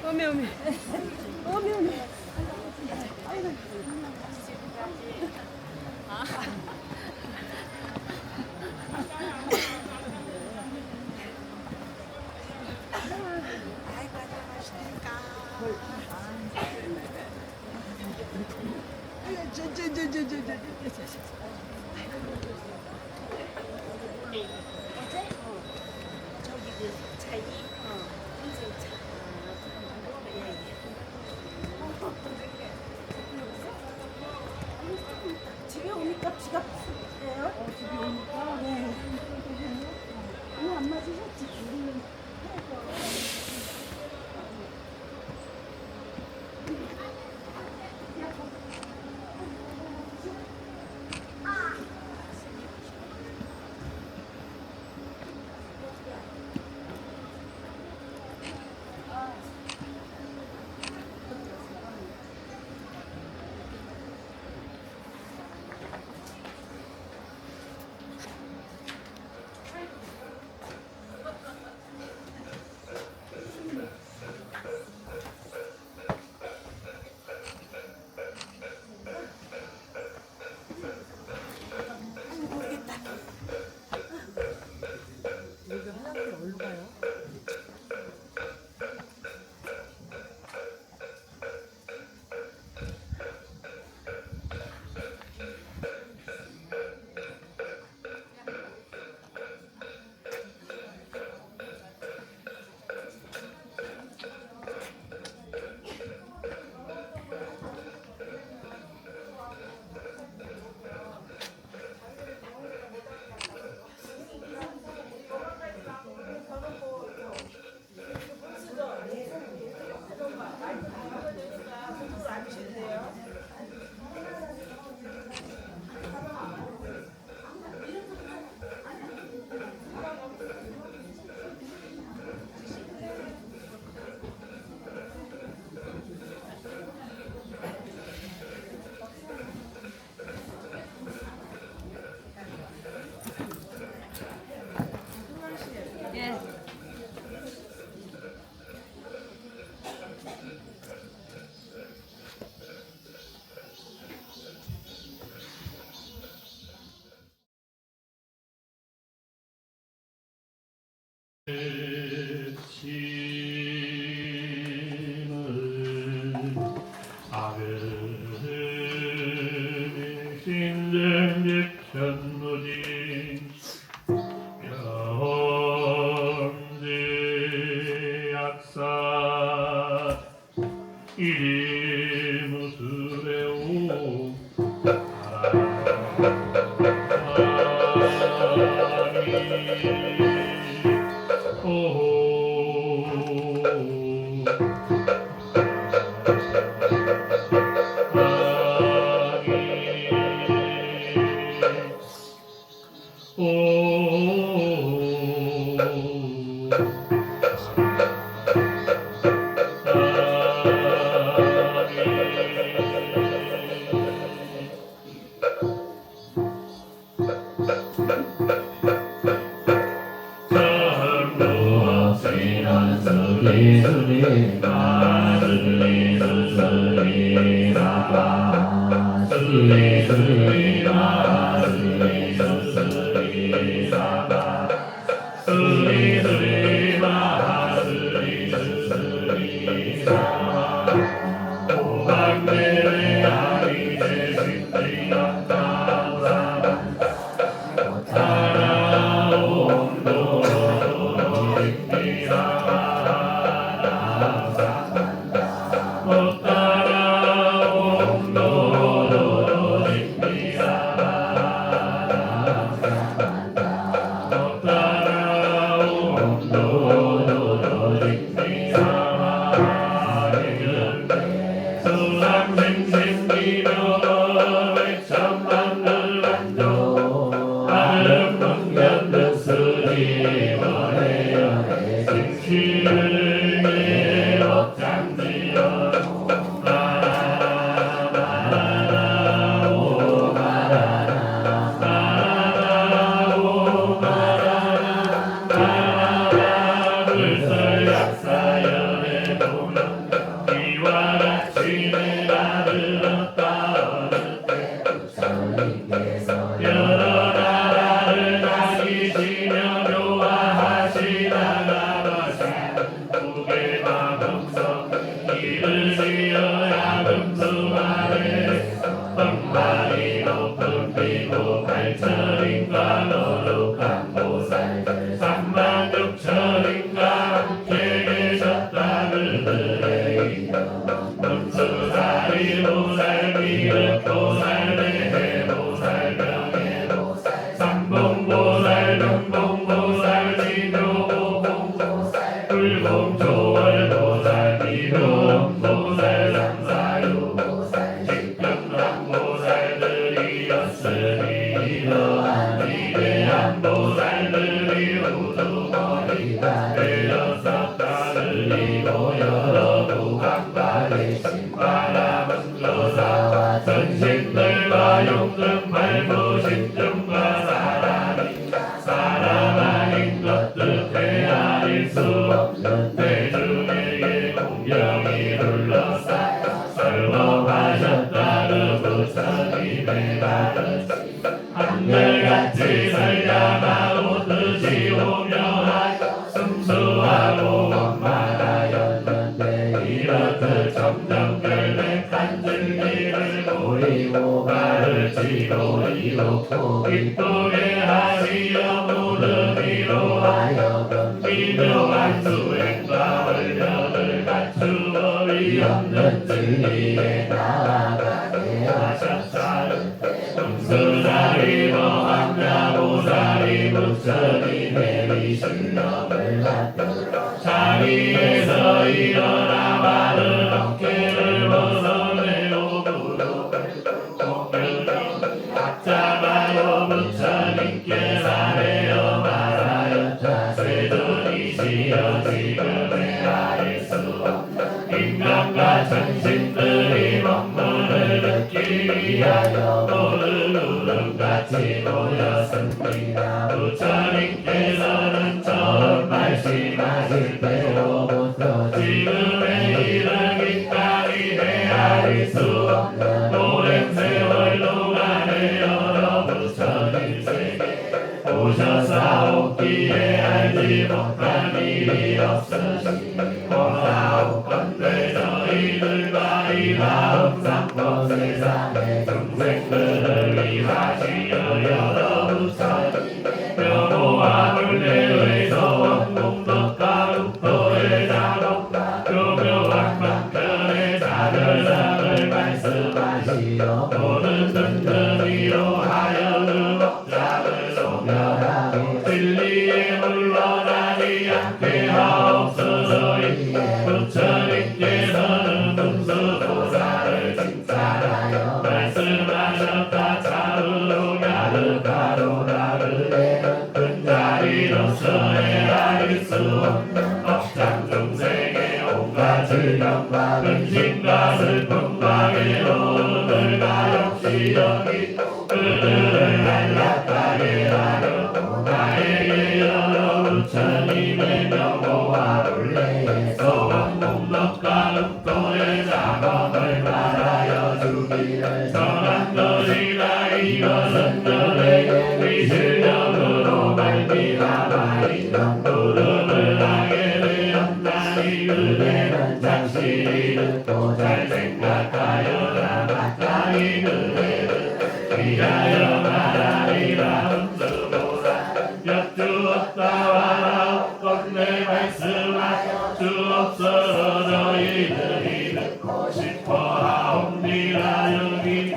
어미 어미 어미 어미. 아이고. 아이고 안녕하십니까. 어제? 저기 그 차이 인생 차. 집에 오니까 비가 푸세요? 집에 오니까? 네. 오늘 안 맞으셨지? 우리는 짐을 아베르 신정직 천무진 영제 약사 이리 무술에오 오 수상생생기며 백천만들 안조 하늘 풍년득 스님 원해요 승실에 옷장지어 여러 나라를 다니시며 교화하시다가 마신 무게와 금성 이르시어 야금수 아래 험마리 높은 피고 8천인가 거룩한 보살 36,000인가 함께 계셨다 그들의 이름 금수사리 보살 미륵보살 대해보살 명예보살 삼봉보살 금봉보살 진묘보봉보살 불공초월보살 비로음보살 삼사유보살 직경남보살들이었으니 이러한 위대한 보살들이 우두머리가 되었었다들이 모여 무감발의 신바람은 조사와 전신들과 용등 발부심중과 사람 아닌 것들 헤아릴 수 없는 대중에게 공경이 둘러싸여 설법하셨다 그 부처님의 말은 한결같이 설량하고 뜻이 오묘하여 승수하고 원만하였는데 이렇듯 점점 결백한 진리를 보이고 가르치고 이롭고 기쁘게 하시어 모든 이로 하여금 미묘한 수행과 원력을 갖추어 위없는 진리에 나아가게 하셨사를 금수사리 모함야보살이 부처님의 위신령을 받들어 자리에서 일어나 마른 어깨를 벗어내고 무릎을 공연히 잡아요 부처님께 사례어 말하여 자세들이시여 지금의 아릴 수 없는 인간과 천신들이 법문을 듣기 위하여 같이 모였습니다. 부처님께서는 처음 말씀하실 때로부터 지금의 이르기까지 헤아릴 수 없는 오랜 세월 동안의 여러 부처님 세계 오셨사옵기에 알지 못한 일이 없으시니 원하옵건대 저희들과 이 다음 상권 세상의 중생들을 위하시어 여러 부처님 묘모함을 내외서 원공덕과 묵도의 작업과 교묘한 방편의 자별상을 말씀하시어 모든 든든히로 하여 억장을 소멸하고 진리에 물러나지 않게 하옵소서. 부처님께서는 금수보살을 칭찬하여 말씀하셨다. 차으로 야르가로 나르에는 큰자리로서 헤아릴 수 없는 억장 중생의 온갖 질병과 근심과 슬픔과 괴로움을 가엾이 여기 그들을 안락하게 하려고 나에게 여러 부처님의 명호와 본래에서 원공덕과 묵도의 작업을 말하여 주기를 전한 것이라. 이것은 너에게 위실력으로 말미암아 이런 부름을 하게 되었나니 그대는 잠시 듣고 잘 생각하여라. 마땅히 그대를 위하여 말하리라. 은수보살 여쭈었다와 나옵건 내 말씀하여 주옵소서. 너희들이 듣고 싶어 하옵니라. 여기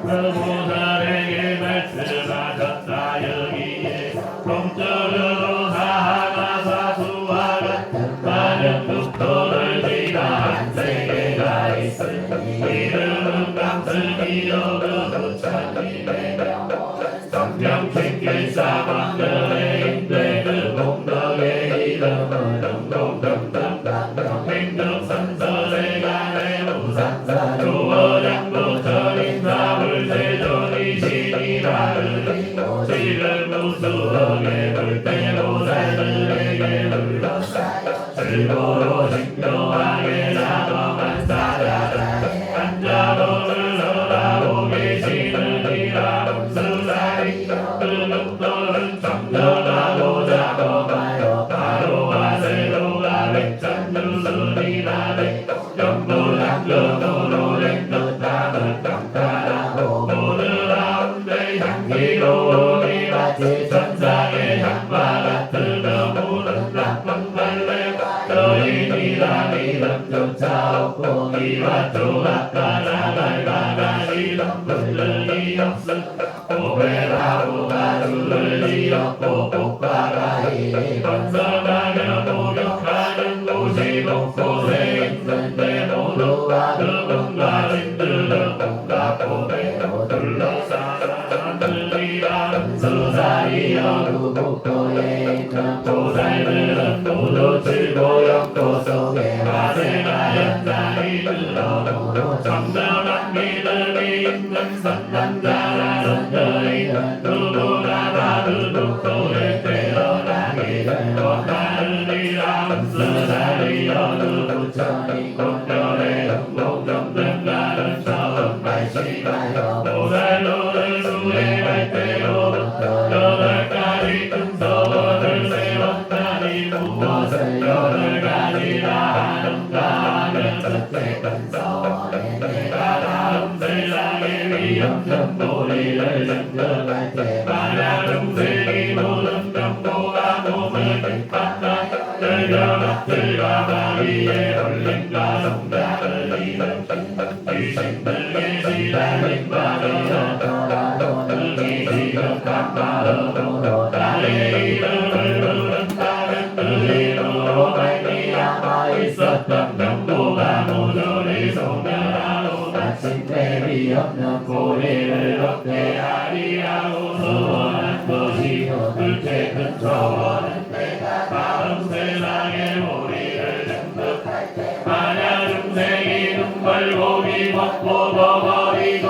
보살에게 말씀하셨다. 여기에 동적으로 사하가 사수와 같은 많은 국토를 지나 한 세계가 있으니 이름은 감슬기여 그 부처님의 명호는 성경책길 사방들의 인대 그 공덕의 이름은 응동등등강경 행덕선설의 간의 무상사 조어장부 절인사불 제존이시니라르리고 지금 무수하게 불때보살들에게 불러싸여 즐거로 신묘하게 자동한 사자단에 앉아도를 너라고 계시느니라 문수사리여 그 눈도는 정전하고 작업하여 바로와 세로가 백천유순이나 영도장경으로 된 뜻함을 평탄하고 모든 가운데 향기로움이 마치 천상의 향과 같으며 모든 나쁜 발레와 여인이라 이름조차 없고 이와 조각과 나갈 가가리는 분들이 없음 오베라고 가루를 지었고 복과가 이리 건설하며 목욕하는 곳이 곳곳에 있는데 모두가 그분과 신들은 온갖 고배로 둘러싸들이라 수사리여 구국도에 있는 보살들은 모두 칠고역도 속에 화세가 연장이 들어오고 정정한 믿음이 있는 선남자라는 여인은 누구나 다 구국도에 태어나기를 원하느니라 수사리여 그 부처님 공전의 흥복정등가는 처음 발심하여 보살로를 수행할 때로부터 8가지 금서원을 세웠다니 무엇을 8가지라 하는가 하면 첫째 금서원에 내가 다음 세상의 위험전 보리를 증득할 때 만약 중생이 모든 병고와 몸을 빗받아 열려같들과 마귀의 홀림과 성장을 일으킨 귀신 등의 시달림과 비어더라도 능히 지극한 마음으로 나의 이름을 부른다면 그 이름으로 말미암아 있었던 병고가 모조리 소멸하고 마침내 위없는 고리를 얻게 하리하고 소원한 것이 둘째 큰 소원은 내가 다음 세상에 우리를 증득할 때 만약 중생이 눈벌고기 먹고 버버리고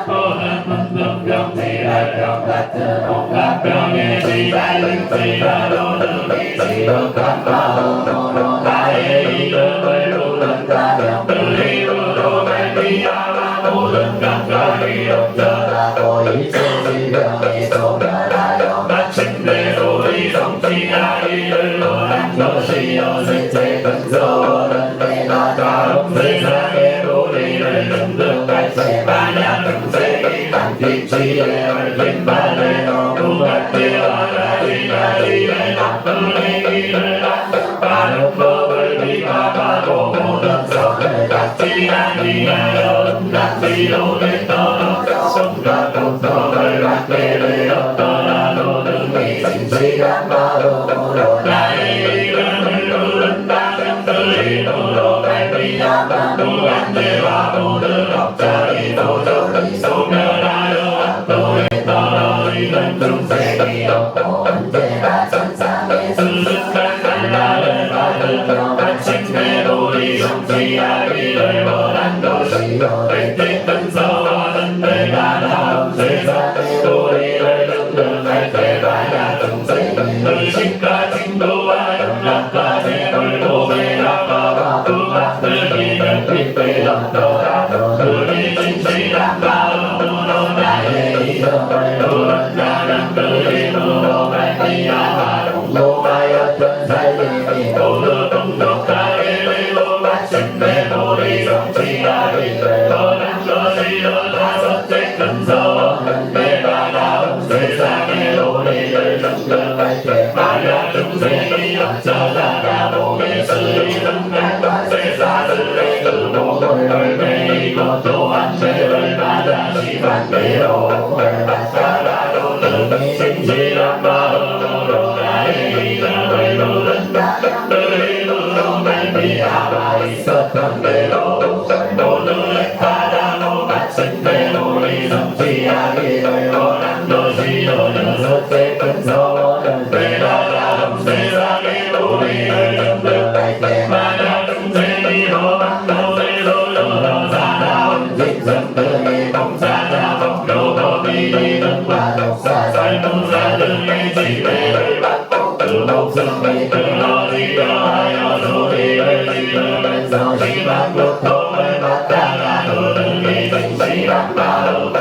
또는 문둥병 지랄병 같은 온갖 병에 시달릴지라도 능히 지극한 마음으로 나의 이름을 부른다면 그 이름으로 말미암아 모든 감각이 없어라고 일체 질병이 소멸하여 마침내 우리 성취하기를 원한 것이여 셋째 근소원은 내가 다음 세상에 우리를 증득할 때 만약 중생이 한빛치에 얽힌 발에 무갈대와 가지가지에 나쁜 행위를 많은 법을 비방하고 모든 선을 갖지 아니하여 음란지로 되도록 손과 고통을 받게 되었더라도 능히 진실한 마음으로 나의 이름을 부른다면 그 이름으로 말미암아 무한대와 모든 업장이 모조리 소멸하여 악도에 떨어지는 중생이 없고 언제나 천상에 수득한 날라를 받으며 마침내 우리 성취하기를 원한 것이요 획득 근서원은 내가 다음 세상에 우리를 증득할 때 만약 중생이 의식과 진도와 영락과 재물 고배라가 부각들기를 빗대었더라도 그리 진실한 마음으로 나의 이름을 부른다면 그 이름으로 말미암아 공동하였던 살림이 모두 동독하게 되고 마침내 우리 성취하기를 원한 것이요 다섯째 근서원은 내가 다음 세상에 우리를 증득할 때 만약 중생이 어쩌다가 몸에 쓰이는 날과 세사슬의 그 몸을 얼매이고 또한 죄를 받아 심한 괴로움을 받더라도 능히 진실한 마음으로 나의 이름을 부른다면 그 이름으로 말미암아 있었던 괴로움을 모두 정치하기를 원한 것이요 여섯째 큰 소원은 내가 세상에 우리를 영접할 때 만약 중생이 도망노래로 여러 사람 직성들이 공사자 법교 법인이든과 독사 살문사 등의 지배를 받고 그 목숨이 끊어지려 하여 소리를 지르면서 심한 고통을 받다가 도둑이 진실한 마음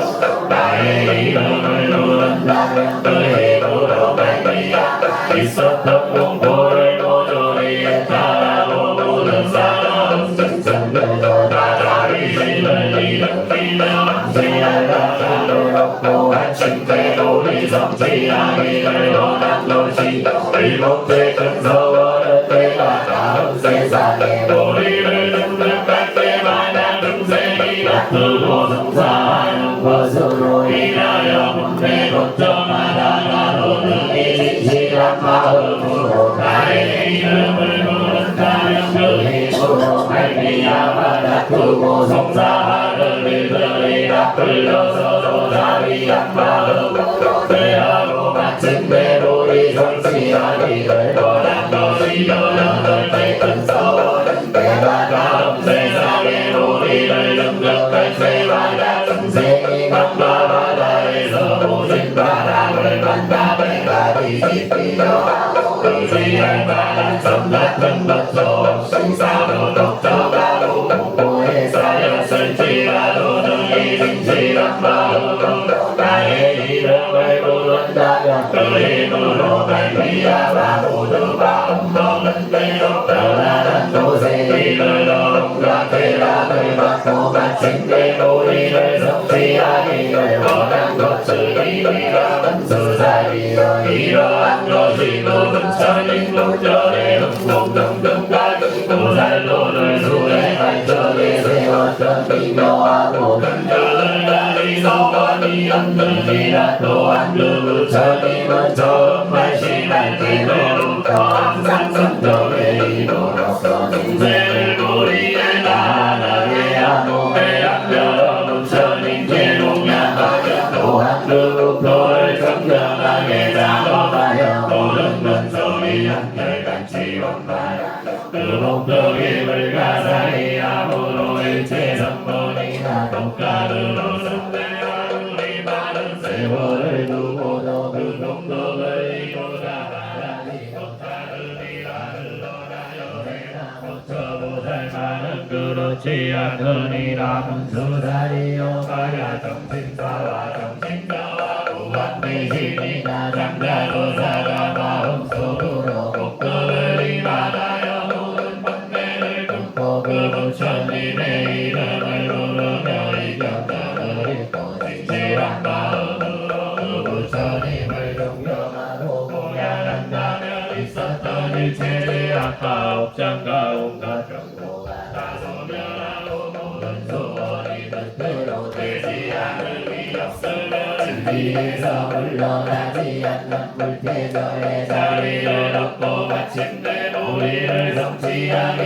나의 이름을 부른다면 그 힘으로 말미암아 있었던 공포를 모조리 했다라고 부른 사람 승천들도 다 자기 힘을 일으키며 왕생하다가 놓고 한층 되돌이 성취하기를 원한 것이 일곱째 큰 소원은 내가 다음 세상에 우리를 등극할 때 만약 중생이 다투고 성사하는 것으로 인하여 문제 걱정하다가 도둑이 진실한 마음으로 나의 이름을 부른다면 그 힘으로 말미암아 다투고 성사하는 일들이 다 풀려서도 자비한 마음으로 대하고 마침내로 이 성취하기를 원한 것이요 여덟째 큰 소원은 내가 다음 세상에 우리를 능력할 세마다 중생이 강과 바다에서 모든 바람을 만나매가 뒤집히려하고 의지할 만한 점 같은 것도 없이 사도 독점하고 공포에 쌓였을지라도 능히 진실한 마음으로 나의 이름을 부른다면 그 힘으로 말미암아 모두 마음 먹은 대로 편안한 곳에 이르러 온갖 쾌락을 받고 마침내 우리를 성취하기를 원한 것들이니라 수사리여 이러한 것이 노근천인 목전에 흥국등등과 등도살로를 수행할 적에 세웠던 미묘하고 근전을 달리 소원이 없느니라 또한 그 부처님은 처음 말씀할 때로부터 항상 성정의 이로로서 중생을 우리의 나라게 하고 배양여러 부처님 제공양하며 또한 그 부포를 정정하게 작업하여 모든 건소리 한결같이 원만하 그 목적임을 가사히 함으로 일체 성본이나 독가르로 승대한 우리 많은 세월을 두고도 그 목적을 이루다 바라니 독가르니라 흘러가요 해나 고쳐보살 많은 그렇지 않으니라 문수다리요 가야 정신사와 정신자와 무한대신이나 장자도사가 마음속으로 복덕을 임하나요 모든 번뇌를 끊고 그 부처님의 이름을 부르며 이경장을 읽고 진실한 마음으로 그 부처님을 존경하고 공양한다면 있었던 일체의 아까 업장과 온갖 정보가 다 소멸하고 모든 소원이 뜻대로 되지 않을 리 없으며 진리에서 물러나지 않는 불태저의 자리를 얻고 마침내 우리를 성취하게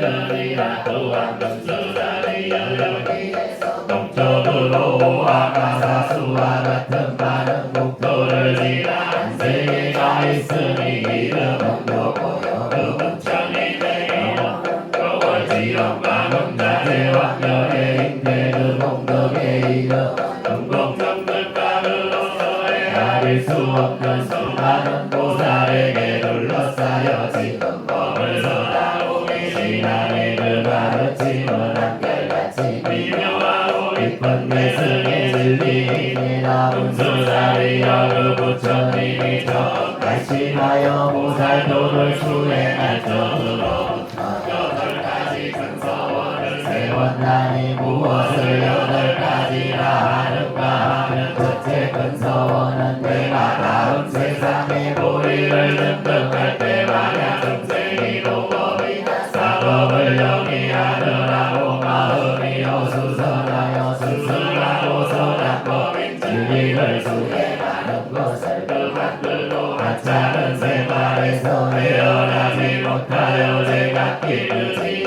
되느니라 또한 금수자리여 여기에서 동쪽으로 오아가사수와 같은 많은 국토를 지나 한 세계가 있으니 이름은 요고요 그 부처님의 이름 거월지엄과 금자재 왕녀의 인대 그 공덕의 이름 금공정들가루로서의 가릴 수 없는 수많은 보살에게 둘러싸여 지금 법을 설하고 계시나니 그 가르침은 한결같이 미묘하고 깊은 내승의 진리이니라 문수자리여 그 부처님이 처음 발심하여 보살도를 수행할 적으로부터 8가지 큰 소원을 세웠나니 무엇을 8가지나 하는가 하면 첫째 큰 소원은 내가 다음 세상에 우리를 등등할 때 만약 중생이 도법이나 사법을 영위하느라고 마음이 어수선하여 스승하고 선한 법인 진리를 수행하는 것을 그만두고 하찮은 생활에서 헤어나지 못하여 제각기 그지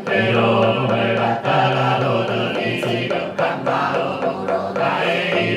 괴로움을 받다가도 능히 지극한 마음으로 나의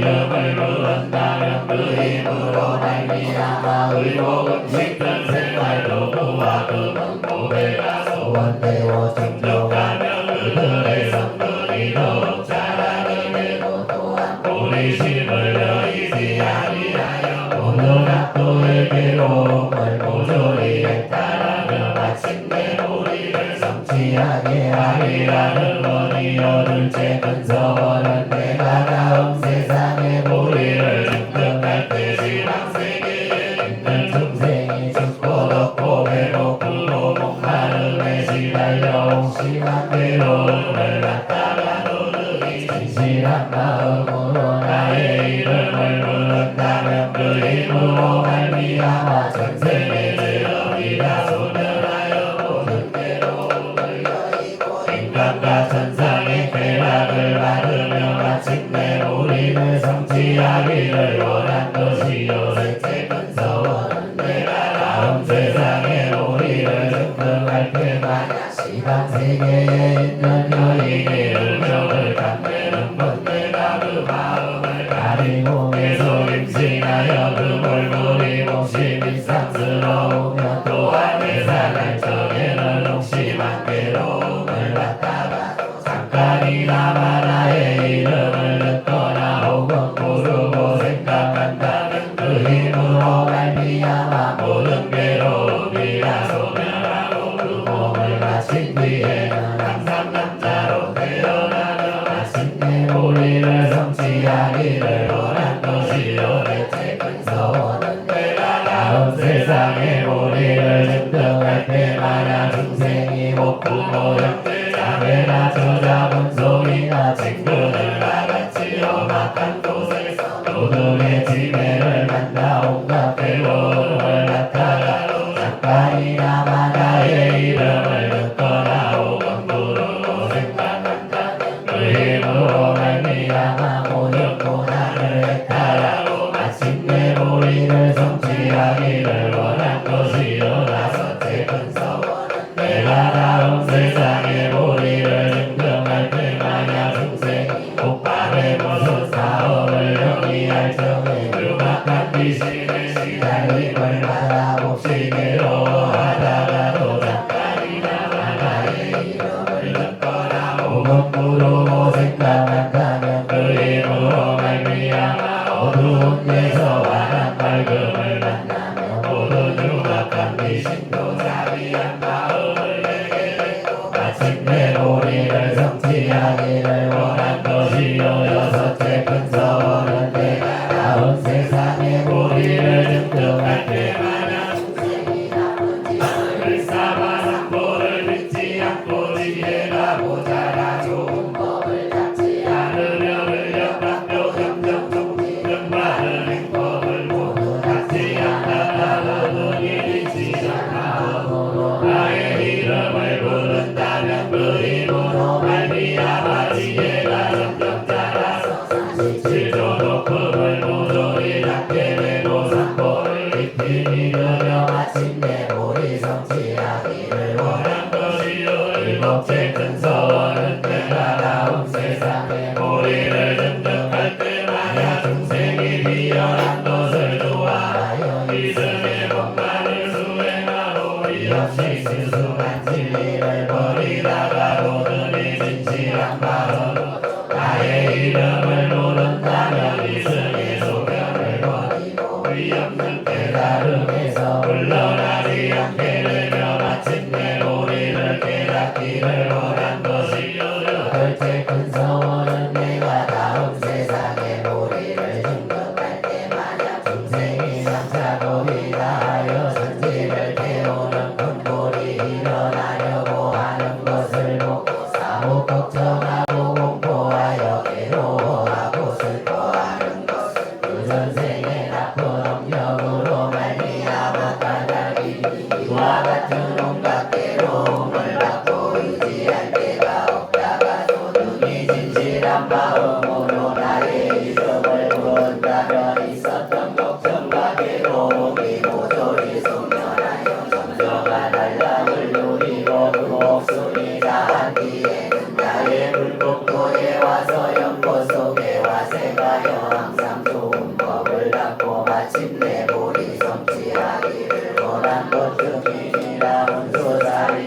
고배가 소원되고 충족하며 그들의 성들이 더욱 자라게 되고 또한 보리심을 여의지 아니하여 오늘 악도의 괴로움을 모조리 했다라며 마침내 우리를 성취하게 하리라는 원이 얻을째 근서원은 내가 다음 세상의 보리를 증득할 때 신앙세계에 있는 중생이 죽고 덮고 배고프고 목마름에 시달려 심한 괴로움을 갖다가 도르기 진실한 마음으로 나의 이름을 부른다면 그 힘으로 말미암아 전생의 죄업이 다 소멸하여 모든 괴로움을 여의고 인간과 천상의 쾌락을 받으며 마침내 우리를 성취하기를 원한 것이요 셋째 근서원은 내가 다음 세상에 우리를 증득할 때 만약 시간 세계에 있는 여인의 운명을 감내는 것 내가 그 마음을 가리고 계속 임신하여 그 얼굴이 몹시 상스러우며 또한 내살날 적에는 혹시만 괴로움을 받다가 잠깐이나마 나의 이름을 듣거나 혹은 부르고 생각한다면 그 힘으로 말미암아 모든 괴로움이 다 소멸하고 그 몸을 마친 뒤에는 항상 남자로 태어나며 마침내 우리를 성취하기를 원한 것이요 넷째 근서원은 내가 다음 세상에 우리를 증득할 때 만약 중생이 목부모 형제 자매나 저자분 소이나 친구들 다같이 험악한 곳에서 도둑의 지배를 만나 온갖 괴로움을 나타나도 잠깐이나마 나의 이름을 듣거나 혹은 부르고 생각한다면 그 힘으로 말미암아 모든 고난을 해탈하고 마침내 우리를 성취하기를 원한 것이요 다섯째 근서원은 내가 다음 세상에 우리를 증득할 때 만약 중생이 복밥에 무슨 사업을 영위할 적에 흉악한 귀신의 시달림을 받아 몹시 괴로워하다가도 잠깐이나마 나의 이름을 듣거나 혹은 부르고 생각한다면 그 힘으로 말미암아 어두운 데서 환한 밝음을 만나며 모든 흉악한 귀신도 자비한 마음을 내게 되고 마침내 우리를 성취하기를 원한 것이요 여섯째 근서원은 내가 다음 세상에 우리를 증득할 때 만약 중생이 나쁜 짓을 삼아 상보를 믿지 않고 지혜가 모자라 좋은 법을 잡지 않으며 근력학교 점점 종지는 많은 행복을 모두 닫지 않는다는 일이 지정하므로 나의 이름을 부른다면 그 힘으로 말미암아 지혜가 점점 자라서 47조 높음을 모조리 닫게 되고 상보를 깊이 믿으며 마침내 우리 성취하기를 원한 것이요 일곱째 근서원은 내가 다음 세상에 우리를 증득할 때 만약 중생이 비열한 것을 좋아하여 이승의 법만을 수행하고 이없이 신수한 진리를 버리다가 도든이 진실한 마음으로 나의 이름을 부른다면 이승의 소견을 버리고 위없는 깨달음에서 물러나지 않게 되며 마침내 우리를 깨닫기를 원한 것이요 여덟째 근서원은 내가 다음 세상에 우리를 증득할 때 만약 중생이 삼차도리다 하여 선지를 태우는 군불이 일어나려고 하는 것을 보고 사뭇 걱정하고 공포하여 괴로워하고 슬퍼하는 것은 그 전생의 나쁜 업력으로 말미암아 까닭이 이와 같은 온갖 괴로움을 받고 의지할 데가 없다가 도둑이 진실한 마음으로 나의 이름을 부른다면 있었던 걱정과 괴로움이 모조리 소멸하여 정정한 안락을 누리고 그 목숨이 다한 뒤에는 나의 불국토에 와서 연못 속에 와세가여 항상 좋은 법을 갖고 마침내 우리 성취하기를 원한 것 중이라 운수살이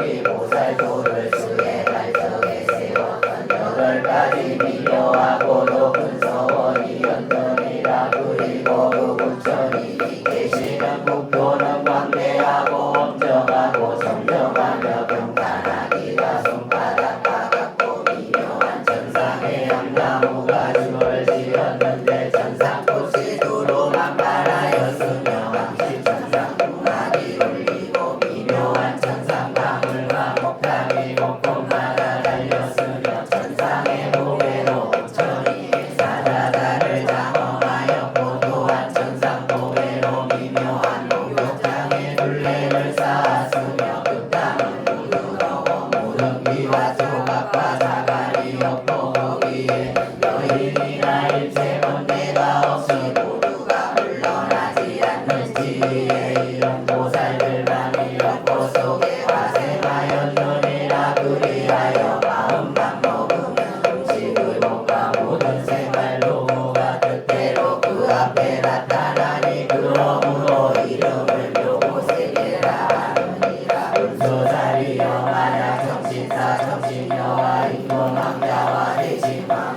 여기 보살도를 수행할 적에 세웠던 8가지 미묘하고 높은 서원이 연전이라. 그리고 그 부처님이 계시는 국토는 광대하고 엄정하고 정정하며 평탄하기가 손바닥 가깝고 미묘한 천상의 향나무가 주를 지었는데 천상꽃이 두루만 발하였으며 왕시 천상궁합이 울리고 미묘한 천상가물과 목담이 꼼꼼마다 달렸으며 천상의 무게로 부처님이 사자다를 장엄하였고 또한 천상도회로 미묘한 목욕탕에 둘레를 쌓았으며 그 땅은 부드러워 무릉기와 조각과 사가리였고 거기에 여인이나 일체 번뇌가 없이 모두가 물러나지 않는 지위에 이른 보살들만이었고 속에 화생하였느니라. 그리하여 마음만 먹으면 음식을 먹과 모든 생활로 무가 뜻대로 그 앞에 나타나니 그러므로 이름을 묘보세계라 하느니라. 은소자리여 만약 정신사 정신여와 인도망자와 대신왕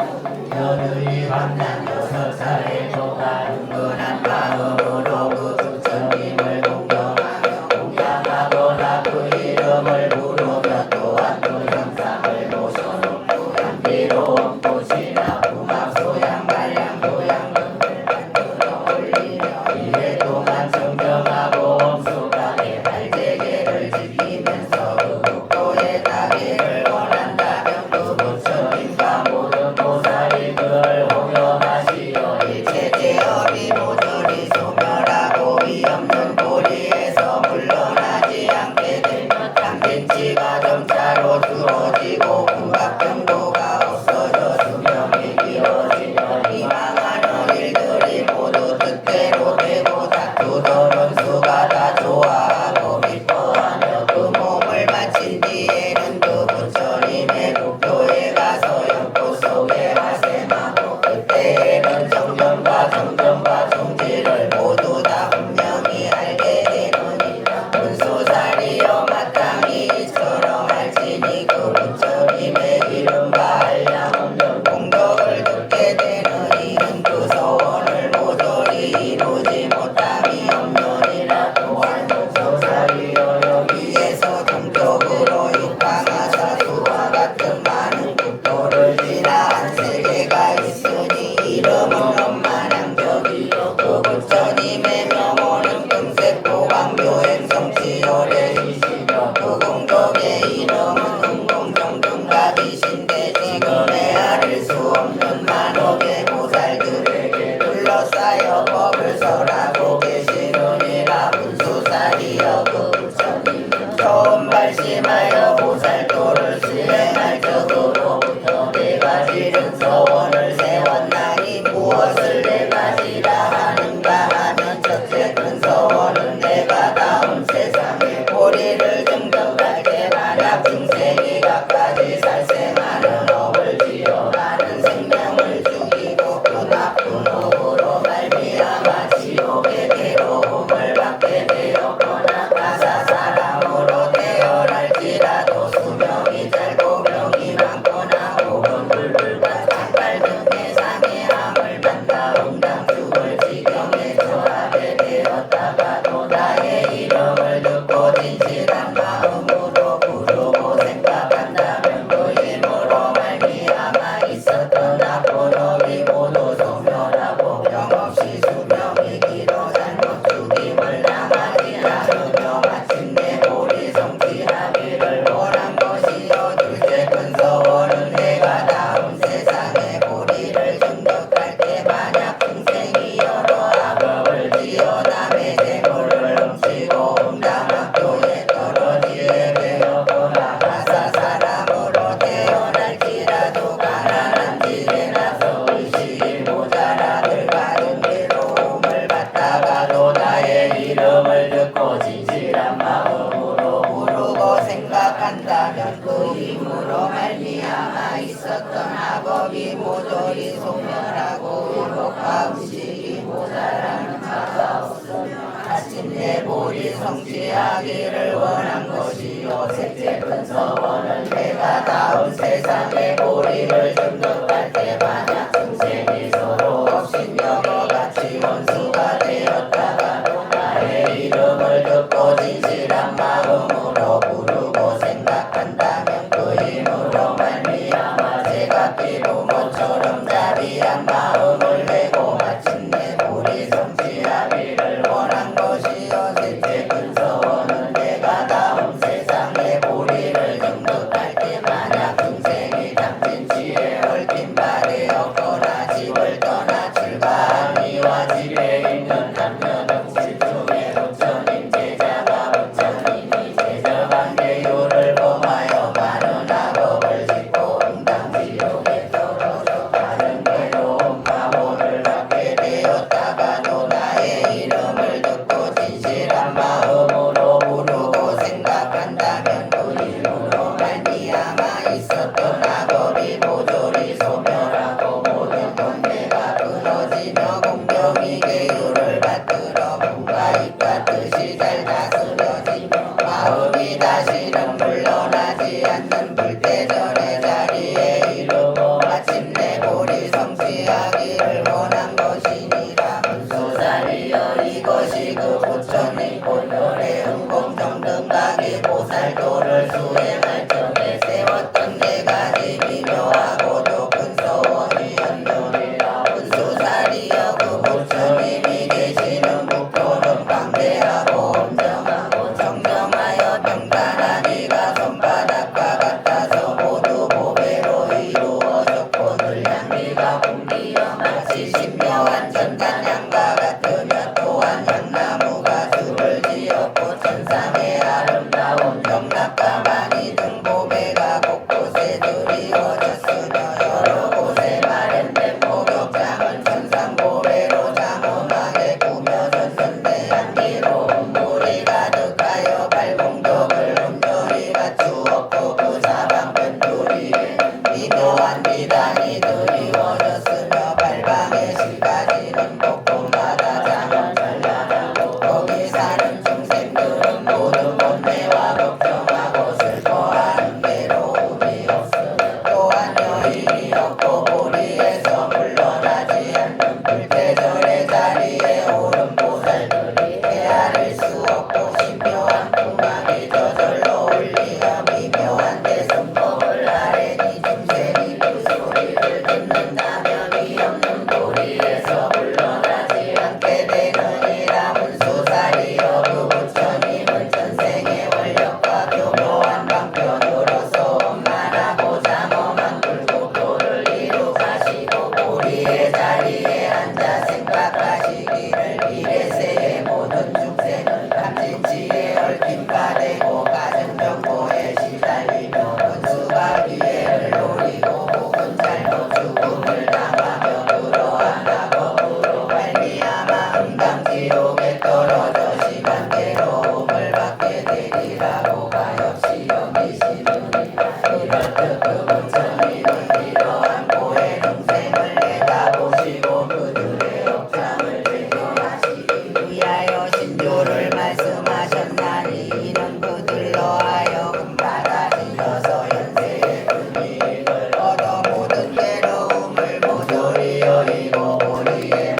여들이 밤낮 6차례 동안 은근한 마음으로 그 부처님을 공경하며 공양하거나 그 이름을 부르며 또한 그 형상을 모셔놓고 향기로운 꽃이나 궁합 소양 말량 도양 등을 만들어 올리며 이래 동안 정정하고 엄숙하게 발제계를 지키면서 그 국도의 다기를 원한다면 그 부처님과 모든 보살이 그를 홍영하시어 일체 제업이 모조리 소멸하고 위없는 고리에서 물러나지 않게 되면 당진치가 점차로 줄어지고 궁합정도가 없어져 수명이 길어지며 희망하는 일들이 모두 뜻대로 되고 다투던 수가 다 좋아하고 기뻐하며 그 몸을 마친 뒤에는 그 부처님의 국도에 가서 연꽃 속에 화생하고 그때에는 정정과 정정과 종지를 모두 다 분명히 알게 되느니라. 은소자리여 마땅히 이처럼 알지니 그 부처님의 이름과 한량없는 공덕을 듣게 되는 이는 그 소원을 모조리 이루지 못함이 없느니라. 또한 은소자리여 여기에서 동쪽으로 육방하 사수와 같은 많은 국도를 지나 한 세계가 있으니 이름은 엄만양적이요 그 부처님의 명호는 금색보광묘행 성치열애이시며 그 공덕의 이름은 은공정등갑이신데 지금 헤아릴 수 없는 만억의 보살들에게 둘러싸여 법을 설하고 계시느니라. 은수사리여 그 부처님은 처음 발심하여 보살도를 수행할 적으로부터 4가지 서원을 세웠나니 무엇을 4가지라 하는가 하면 첫째 큰 서원은 내가 다음 세상에 보리를 증득할 때 만약 중생이 갖가지 살생하는 업을 지어 많은 생명을 죽이고 그 나쁜 업으로 말미암아 지옥의 괴로움을 받게 되었거나 가사 사람으로 태어날지라도 수명이 짧고 병이 많거나 혹은 불불과 상발 등의 상해함을 받다 응당 죽을 지경에 처하게 되었다가도 나의 이름을 듣고 진실한 마음으로 부르고 생각한다면 그 힘으로 말미암아 있었던 나쁜 업이 모두 소멸하고 병없이 수명이 길어 잘못 죽임을 당하지 않으며 마침내 보리 성취하기를 원한 것이요. 둘째 큰 서원은 내가 다음 세상에 보리를 증득할 때 만약 중생이 여러 악업을 지어 남의 재물을 훔치고 응당학교에 떨어지게 되었거나 가사 사람으로 태어날지라도 가난한 집에 나서 의식이 모자라 늙어든 괴로움을 받다가도 나의 이름을 듣고 진실한 마음으로 부르고 생각한다면 그 힘으로 말미암아 있었던 악업이 모조리 소멸하고 의복과 의식이 모자라는 바가 없으며 마침내 보리 성취하기를 원한 것이요. 셋째 근서원은 내가 다음 세상에 보리를 등록할 때 만약 중생이 서로 업신여고 같이 원수가 되었다가도 나의 이름을 듣고 진실한 마음으로 부르고 생각한다면 그 힘으로 말미암아 제가 피부모처럼 자비한 마음을 내고 마침내 보리 성취하기를 원한 것이요 셋째 근서원은 내가 다음 세상에 보리를 등록할 때 만약 중생이 당진 지에 얽힌 바 되었거나 집을 떠나 출가한 이와 집에 있는 남녀등 칠중에 부처님 제자가 부처님이 제자관계율을 범하여 많은 악업을 짓고 응당지옥에 떨어져 다른 괴로운 과보를 받게 되었다가도 나의 이름을 듣고 진실한 마음으로 부르고 생각한다면 그 이름으로 말미암아 있었던 악업이 모조리 소멸하고 모든 번뇌가 끊어지며 공경이 계율을 받들어 분과 입과 뜻이 잘 다스려지며 마음이 다시는 물러나지 않는 불대전의 자리에 이르고 마침내 보리 성취하기를 원한 것이니라. 문수살이여 이것이 그 부처님 본열의 응공정등각이 보살도를 수행할 적에 세웠던 네 가지 미묘하고도 근서원이었느니라. 문수살이여 그 부처님이 계시는 국토는 광대하고 엄정하고 정정하여 평탄한 이가 손바닥과 같아서 모두 보배로 이루어졌고 들량미가 풍기어 마치 신묘한 전단향과 같으며 또한 향나무가 줄을 지었고 천상의 아름다운 경락과 많이 등 보배가 곳곳에 드리워졌으며 여러 곳에 마련된 목욕장은 천상보배로 장엄하게 꾸며졌는데 향기로운 물이 가득하여 발공덕을 온전히 갖추었고 그 사방편 두리에는 미묘한 비단이 드리워졌으며 발방의 실까지는 곳곳마다 장엄 찬란하고 거기 사는 중생들은 모두 번뇌와 걱정하고 슬퍼하는 괴로움이 없으며 또한 여인이 없고 보리에서 물러나지 않는 불대절의 자리에 오른 보살들이 헤아릴 수 없고 신묘한 풍광이 저절로 울리며 미묘한 대승법을 아뢰니 중생이 그 소리를 듣는다면 이 없는 보리에서 물러나지 않게 되느니라. 문수살이여 그 부처님은 전생의 원력과 교묘한 방편으로서 원만하고 장엄한 불국토를 이룩하시고 보리의 자리에 앉아 생각하시기를 미래세의 모든 중생은 탐진치에 얽힌 바 되고 가정정보에 시달리며 원수가 기회를 노리고 혹은 잘못 죽음을 당하며 그러한 악업으로 말미암아 응당지옥에 떨어져 시간 괴로움을 받게 되리라고 가엾이 여기시느니라. 이렇듯 그 부처님은 이러한 고해 중생을 내다보시고 그들의 업장을 제거하시기 위하여 신조를 말씀하셨나니 이는 그들로 하여금 받아들여서 연세의 근이익을 얻어 모든 괴로움을 모조리 여의고 보리에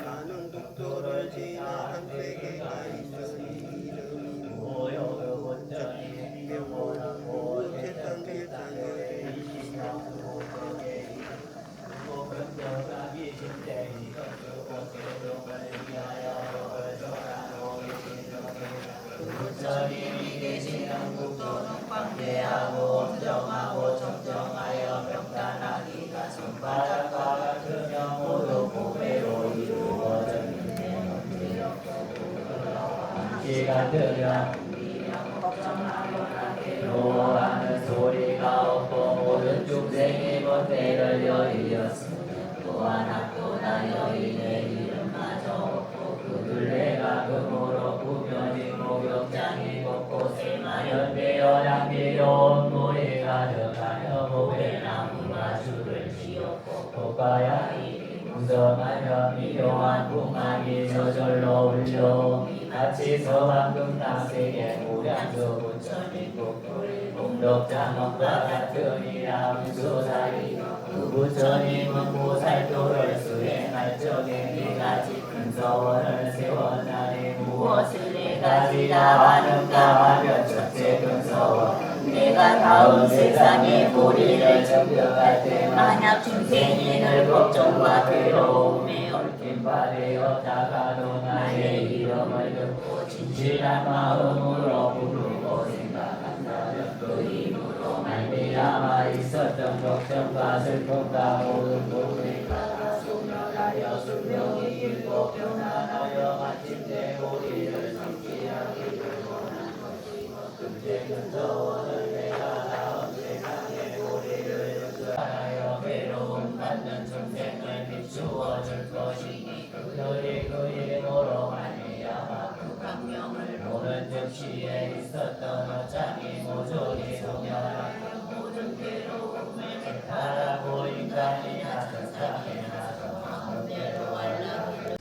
많은 국토를 지나간 세계가 있으니 이름이 세상 일상에 부처님이 계시는 국토는 광대하고 엄정하고 정정하여 평탄하기가 손바닥과 같으며 모두 보배로 이루어졌는데 시간 들여 괴로워하는 소리가 없고 모든 중생이 번뇌를 여의었으며 또한 학도나 여인의 이름마저 없고 그들 내가 금으로 꾸며진 목욕장이 곳곳에 마련되어 향기로운 물이 가득하여 보배나무가 줄을 지었고 꽃가야이 무성하여 미묘한 풍악이 저절로 울려 같이 서방금 나세계 무량수 부처님 공덕장엄과 같으니라 운수사리 그 부처님은 보살도를 수행할 적에 네가지 큰 서원을 세워나니 무엇을 네가지라 하는가 하면 첫째 큰 서원 내가 다음 세상에 보리를 정득할 때 만약 중생인을 걱정과 괴로움에 얽힌 바 되었다가도 나의 이름을 듣고 진실한 마음으로 부르고 생각한다면 그 힘으로 말미암아 있었던 걱정과 슬픔과 모든 고뇌가 다 소멸하여 수명이 길고 평안하여 마침내 우리를 성취하기를 원한 것이고 금세 큰 소원을 내가 다음 세상에 우리를 연결하여 괴로움 받는众생을 비추어 줄 것이니 그들이 그 힘으로 말미암아 그 강명을 보는 즉시에 있었던 어장이 모조리 소멸하여 모든 괴로움을 객탈하고 인간이 같은 땅에 나서 마음대로 알라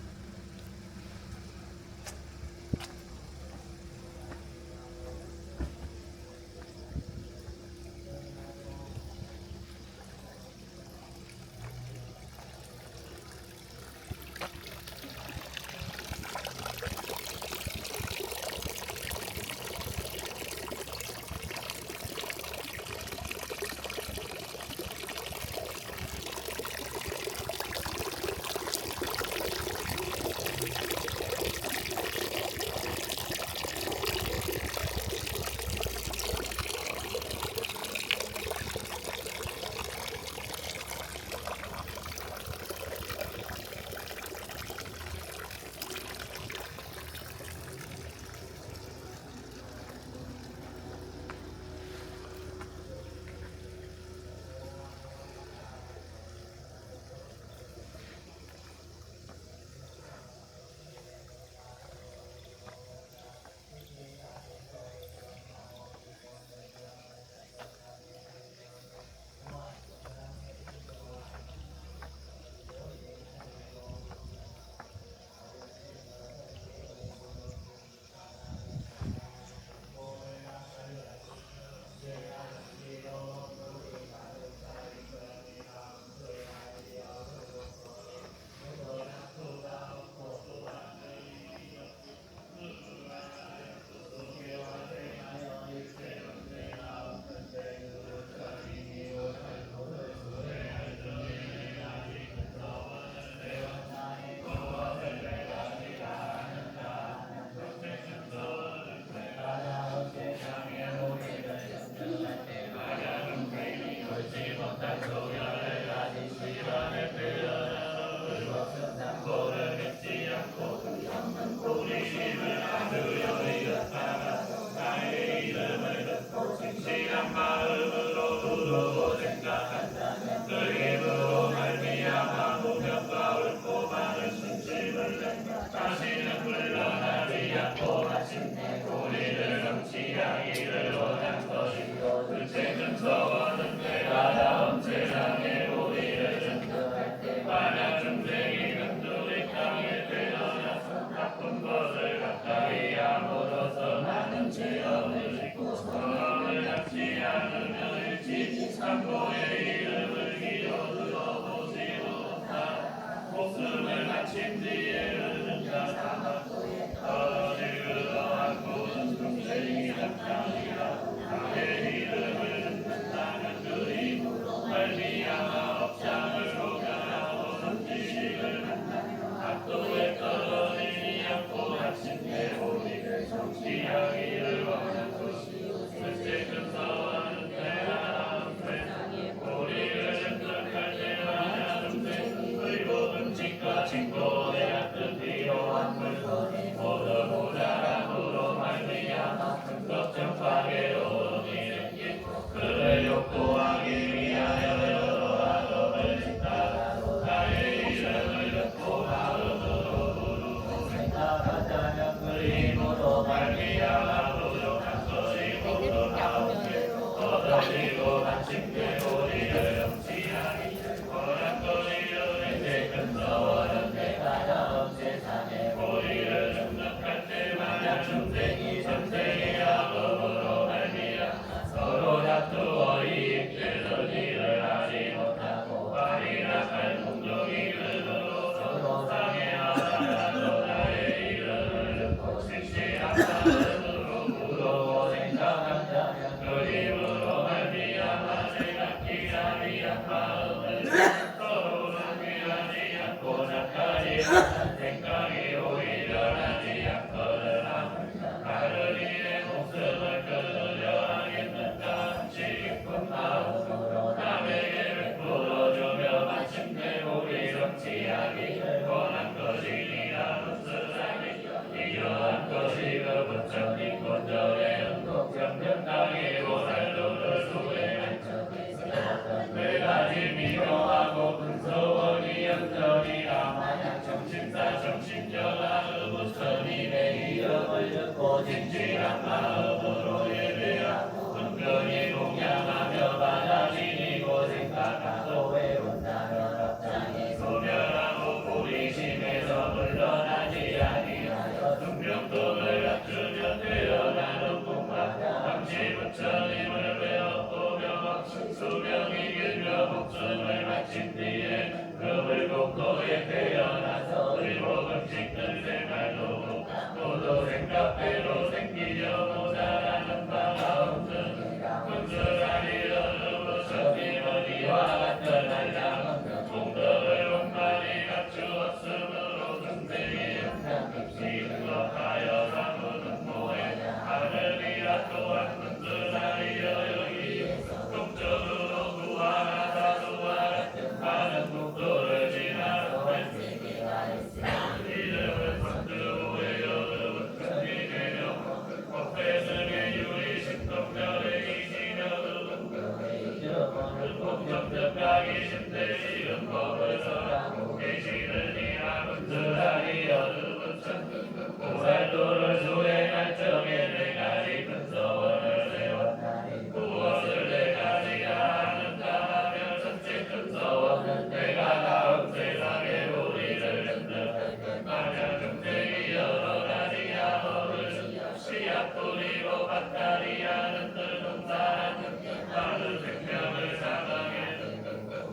큰 서원은 내가 다음 세상에 우리를 정득할 때만 진실한 마음으로 예배하고 은근히 공양하며 받아지니고 생각하고 외운다면 업장이 소멸하고 고리심에서 물러나지 아니하여 중병통을 갖추면 되어나는 꿈마다 당시 부처님을 배웠고 명확 수명이 길며 목숨을 마친 뒤에 금을 복도에 태어나서 의복 찍는 생활도 모두 생각대로 생기려 모자라는 바가 없으니까 군수라리 어느 부처님은 이와 같은 한량은 공덕을 원만히 갖추었으므로 중생이 항상 시급하여 사무는 모에 하늘이라 또한 군수라리여 여기에서 동적으로 구하나 사수와 같은 많은 국도를 지나서 한세계가 있으니 이름은 선두의 여름은 천리되며 법회승의 유리 신동절의 이시녀은 공정적각이 심대 이름 법을 설하고 계시는 이함은 드라리 여름은 천 고살도를 수행할 적에 내가리 큰 서원을 세웠나니 무엇을 내가리야 하는가 하면 전체 큰 서원은 내가 다음 세상에 우리를 흔들할 때 만약 중생이 여러 가지야 어르신 씨앗 뿌리고 밭다리 하는 들동사하는 많은 생명을 사방에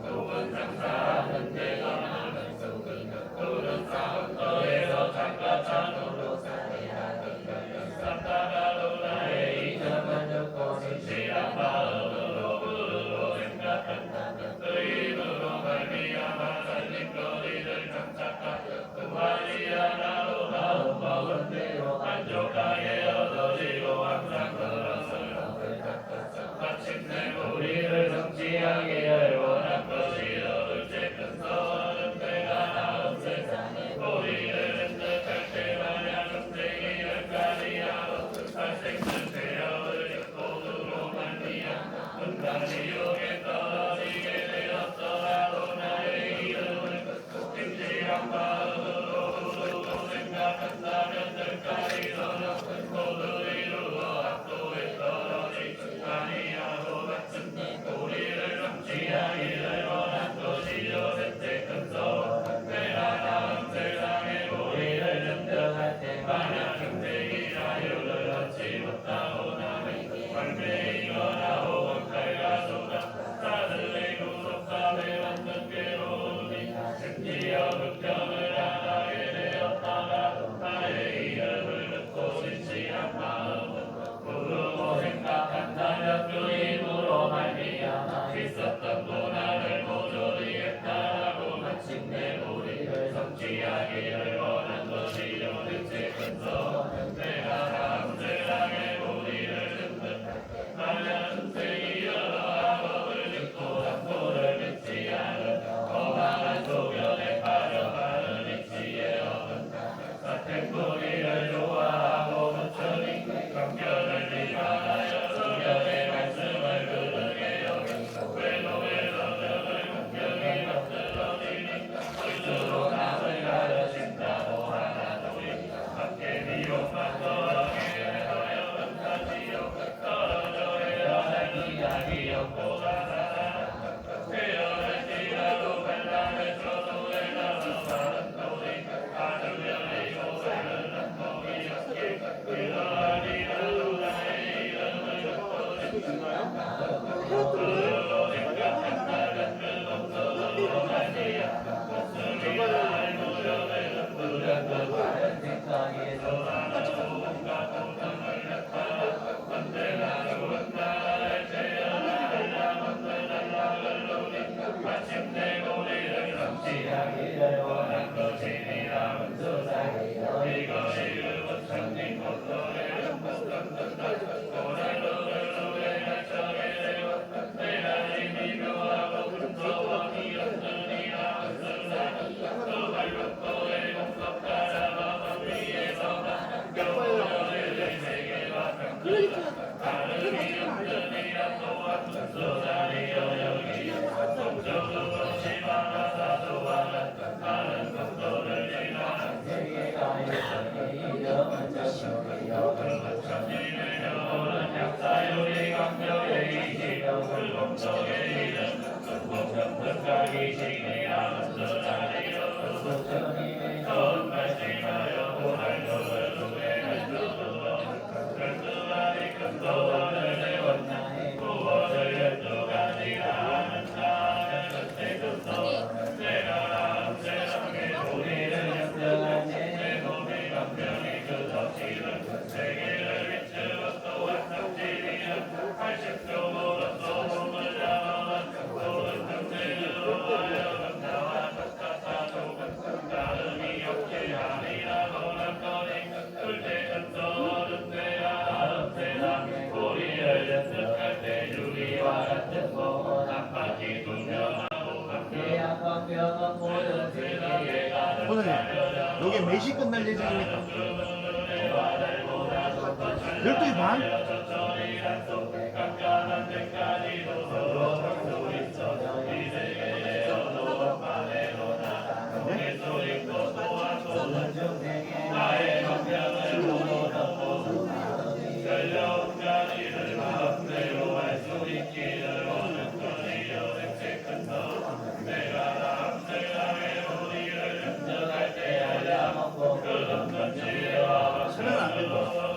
누군 장사하는 데가 많은 속이 누군 사업터에서 잠깐 찬으로 살해하는 샀다가도 나의 이점은 듣고 진실한 마음으로 부르고 생각한다면 그 입으로 말미암아 살린 거리를 장착하여 그만이 하나로 마음 먹은 대로 만족하게 얻어지고 항상 그것을 얻을 닦아서 마침내 우리를 성취하게 할 원한 것이 얻을 큰 서원은 내가 다음 세상에 우리를 흔들할 때 만약 중생이 열가리하고 살생들 되어을 입고두로 말미암아 은가지옥에 떨어지게 되었더라도 나의 이름을 진실한 마음으로 부르고 생각한다면 들가리로는 모두 이루어 압도에 떨어지지 아니하고 마침내 우리를 성취하기를 원한 것이요 셋째 큰 서원은 내가 다음 세상에 우리를 증득할 때 만약 중생이 자유를 얻지 못하고 남에게 관배이거나 혹은 칼가수가 사슬의 구속감에 만든 괴로움이 심지어 극경을 당하게 되었다가도 나의 이름을 듣고 진실한 마음으로 부르고 생각한다면 그 힘으로 말미암아 있었던 고난을 모조리 했다라고 마침내 우리를 성취하기를 원한 것이요 넷째 큰 서원은 내가 다음 세상에 우리를 증득할 때 만약 중생이 여러 악업을 짓고 당도를 믿지 않으며 거만한 소견에 빠져가는 입지에 어긋나며 사택부리를 좋아하고 부처님 강견을 비판하여 소견의 말씀을 그르게 여기고 외노에서 적을 공경이 만들어지니 스스로 남을 가르친다고 하나도이 밖에 비용만 떨어지게 하여 끝까지요 떨어져 헤어날 이야기 없고 가사라 헤어날지라도 반란을 쳐도 내가서 사는 도리 아주 열리고 사는 몸이 없게 그러하리라도 나의 이름을 듣고 진실한 마음으로 부르고 생각한다면 그 동서로 말미암아 목숨이 나의 무력을 부르고 다른 생각에서 하나도 온갖 고통을 나타나 언제나 좋은 나라를 재현하려 없는 안락을 누리며 마침내 우리를 성취하기를 원한 것이니라 문수사이여 이것이 그 부처님 공도를 행복한 고난도를 수행할 적에 세웠던 내가 힘이 묘하고 근소원이 없느니라 문수사이여 그 발목도의 공덕가라 마법 위에서 말한 교훈을 세계와 평등과 다름이 없느니라 또한 문수사이여 여기에서 동적으로 심하나 사도와 같은 많은 공도를 지나는 세계가 있으니 이름은 정신이여 선생님, 여기 몇 시 끝날 예정입니까? 12시 반? 서면 안 되고.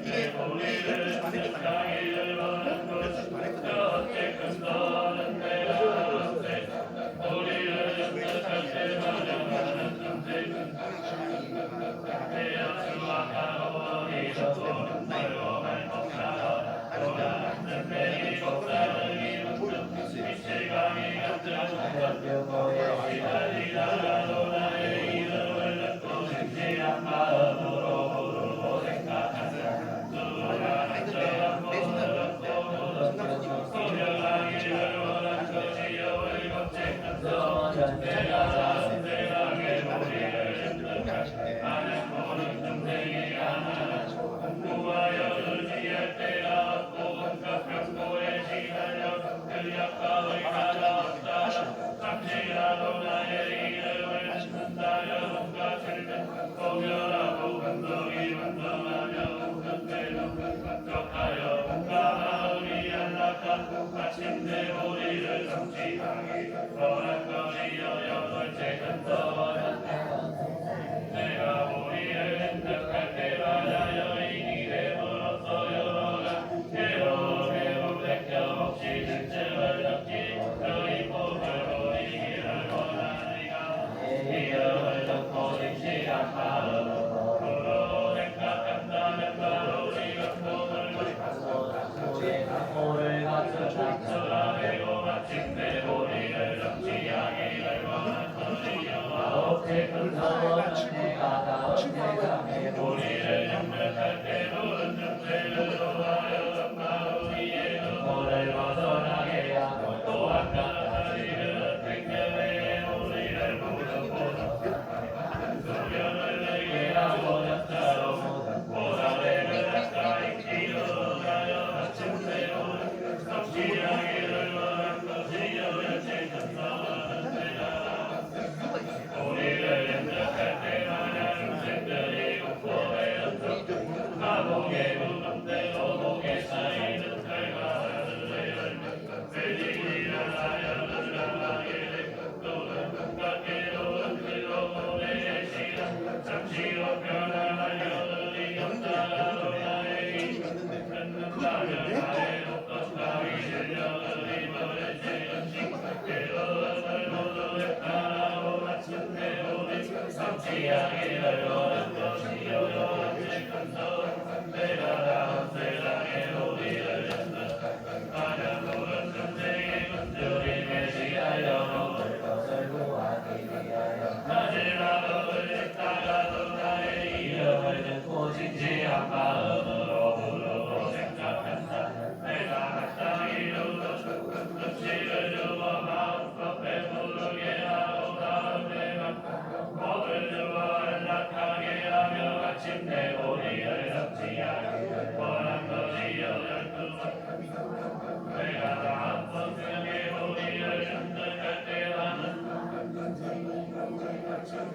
이게 원래 12시 반에 끝나요. 12시 반에 끝나요. 진지한 마음으로 부르고 생각한다. 내가 마땅히 눈치를 주어 마음껏 배부르게 하고 다음에 먹을 주어 연락하게 하며 마침내 우리를 성취하기를 원한 것이 12번. 내가 다음번 생에 우리를 전등할 때와는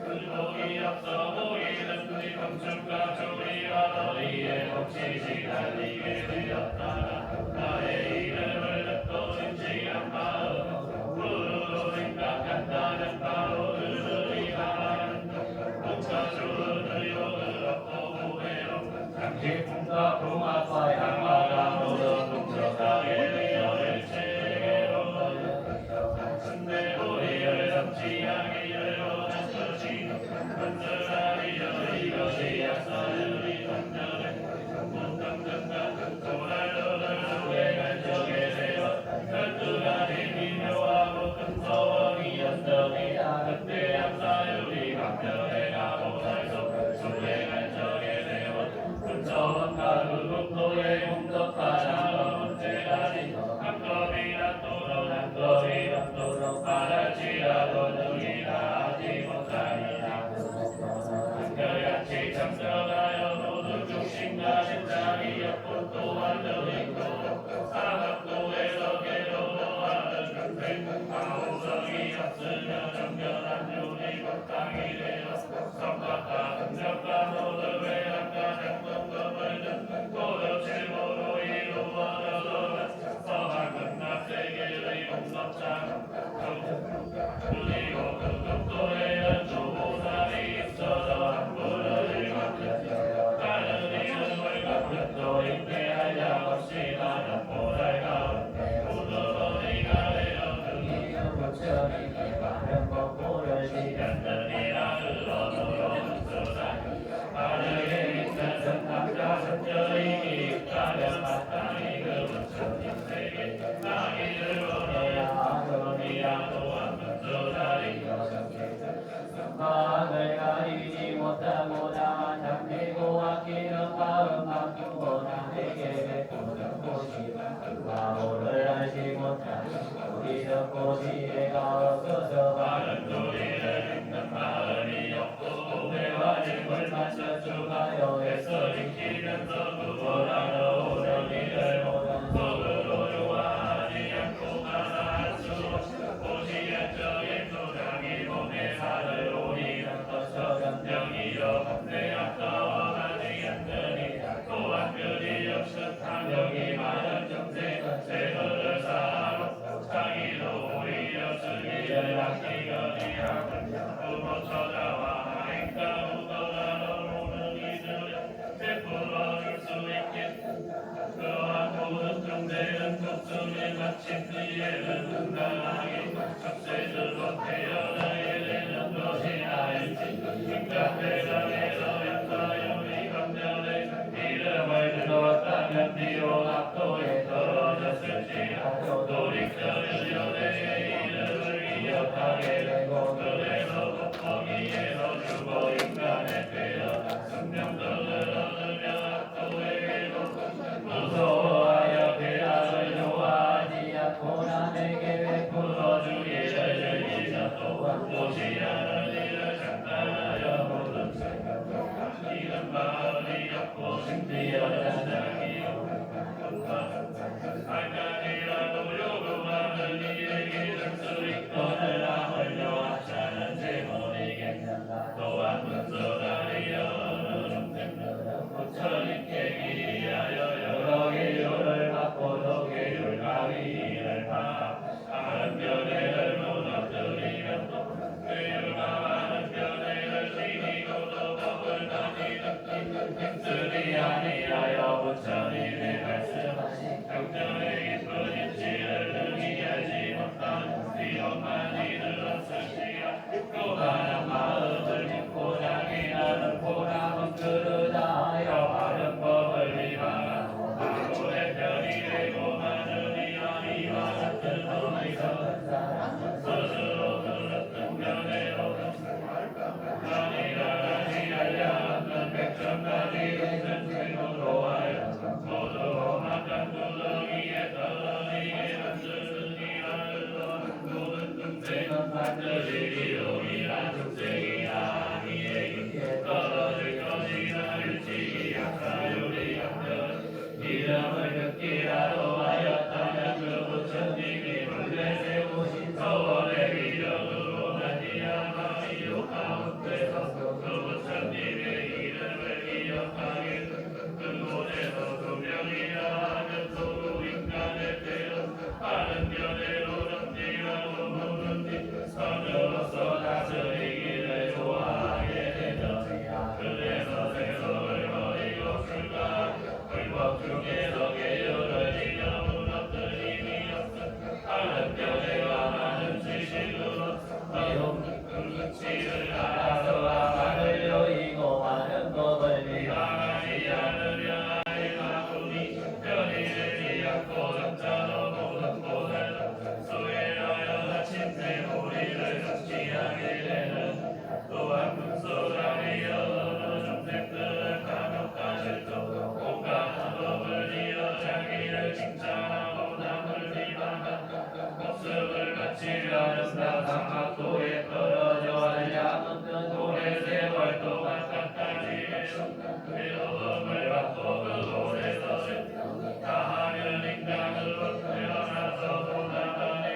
의복이 없어 보이는 네 건축과 조리가 너희의 몫이지 달리게 되었다. 나의 이름을 듣고 진지한 마음 부르고 생각한다면 바로 그들이가 붙여주는 의욕을 얻고 후회로 장기품과 궁합과 향화가 모두 뭉쳐가게 되어를 체계로 근데 우리를 성취하기를 원한 것이 건설하리여 이것이 약사들이 건전해 문당등과 도랄로를 수행할 적에 되어 12가지 미묘하고 큰 서원이 연덕이다. 그때 약사율이 강변해가 보살속 수행할 적에 되어 큰 서원과 그 국토의 공덕과 장어 문제가지 한컵이나 또는 한컵이나 또는 말할지라도 누구나 하지 못하리라. 한결같이 참석하여 모두 중심과 심장이 엮고 또한 너희도 사각도에서 괴로워하는 끝에 아우성이 없으며 정결한 눈이 땅이 되어 성과과 긍정과 모두 외람과 장동금을 든 고도칠보로 이루어져 서한 극락세계의 공덕장 그리고 그 극도에 연주보살이 있어서 한부를 갚는 다른 이름을 갚는 또 있게 하염없이 나는 보살 가운데 우두머리가 되어 등이여 부처님이 바른 법보를 지켰느니라. 그러므로 수사 바르게 있는 선남자 선절이 있다면 마땅히 그 부처님 세계 나기를 원해야 하더니야. 또한 문수살이여 마음을 가리지 못하고 다 잡히고 아끼는 마음 아끼고 남에게 베푸는 곳이 마음을 알지 못하는 우리는 고지혜가 없어서 많은 소리를 듣는 마음이 없고 우매와 짐을 맞춰주가요 애써 지키면서 구원하러 오는 이를 모든 속으로 좋아하지 않고 가나할 수 고지의 적인 소장이 몸에 살을 오리는 것처럼 병이여 내 아까워하지 않느니 또한 그리 없은 탐욕이 많은 정세 세월을 쌓아로 자기도 오히려 쓰기를 아끼거니 하면 부모 처자와 하인과 우거나 오는 이들을 베풀어줄 수 있게 그러한 모든 정대는 독수리 마침 뒤에는 건강하게 적세주로 태어나게 되는 것이 나일지 인간대장에서 약사용이 감전에 이름을 들었다면 비록 악도에 떨어졌을지라도 돌이켜는 연애의 이름을 기억하게 되고 그래서 거기에서 주고 인간에 되어 생명들을 얻으며 악도에게도 무서워하여 배락을 좋아하지 않고 남에게 베풀어 주기를 즐기며 또한 무시하는 일을 장난하여 모든 생각 이런 마음이 없고 심지어 자장이요 알까지라도 요구하는 이에게 쓸수 있거늘 남을 요하자는 제모이겠는가 또한 문서다리여 부처님께 기리하여 여러 계율을 받고도 계율 가위를 파 많은 변해를 무너뜨리며 계율과 많은 변해를 지니고도 법을 다니는 힘쓰리 아니하여 부처님의 말씀하신 강전의 깊은 이치를 능히 알지 못한 비용만이 들었을지라 교만한 마음을 믿고 자기나는 보람은 그르다하여 바른 법을 비방하고 바로의 편이 되고 많으니 아니 만들이 용이란 중생이야 이에게 떨어질 것이나 일찍이 약사요리 약전 이름을 듣기라도 하였다면 그 부처님이 본래 세우신 서원의 기적으로 나디아마이요 가운데서 그 부처님의 이름을 기억하게 그곳에서 두 명이라 하면 또 인간의 대로 다른 견해로 정지하고 무는지 선으로서 다스리기를 좋아하게 되더니야 그래서 세속을 버리고 출가 불법 중에서 계율을 지켜 무너뜨림이 없어 다른 견해와 많은 지식으로 지를 알아서 아마를 여의고 많은 법을 미망하지 않으려 하이마구니 편의되지 않고 점차로 모든 곳에서 수행하여 마침내 우리를 성취하게 되는 또한 분소자리여 어느 정색들은 간혹과 실도 온갖 법을 지어 자기를 칭찬하고 남을 비방하고 목숨을 바치려는 상학도에 떨어져 알량 없는 오래 세월 동안 까까지 외로움을 받고 그 오래서 다하면 인간으로 태어나서 보나마니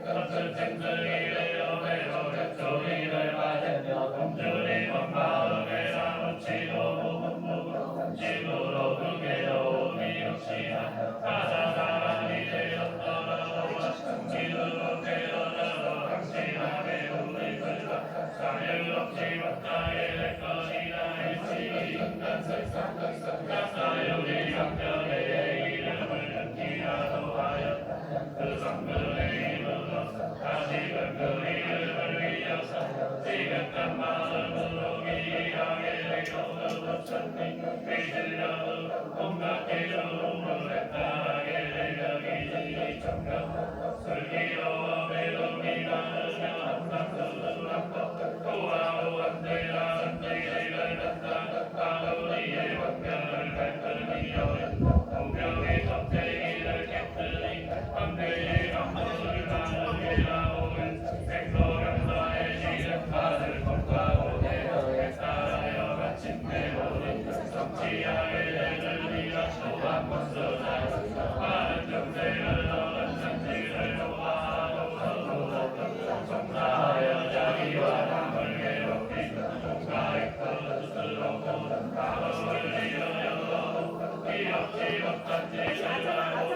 같은 생들이 되어 외로운 소리를 맞으며 굶주린 마음에 사무치고 무궁무궁 집으로 그게로움이 없이나 가사 사람이 되었더라도 지으로 태어나서 항심하게 우리들과 사유 없이 마땅해 될 것이다 일찍이 인간 세상 약사유리 강변의 이름을 듣기라도 하였다 그 성들의 힘으로 다시금 그 이름을 위해서 지극한 마음으로 기하게 되고 그 부처님 믿으려고 온갖 기도를 했다하게 되려 기질이 정령 슬기로워 배움이 많으며 항상 수수하고 또하고 한대라 한지를 갖다 가우리의 완벽을 갈등이여 무명의 껍데기를 깨뜨리 한대의 강물을 가르게 하오는 생소경사의 시름파를 검가고 대어에 따라여 마침내 모든 성취하게 되느니라 또한 먼저자 많은 정생을 얻은 상지를 좋아하고 서로 성사하여 자기와 남을 괴롭히고 가익도 스스로고 마음을 지어여 기억지 못한 짓을 하고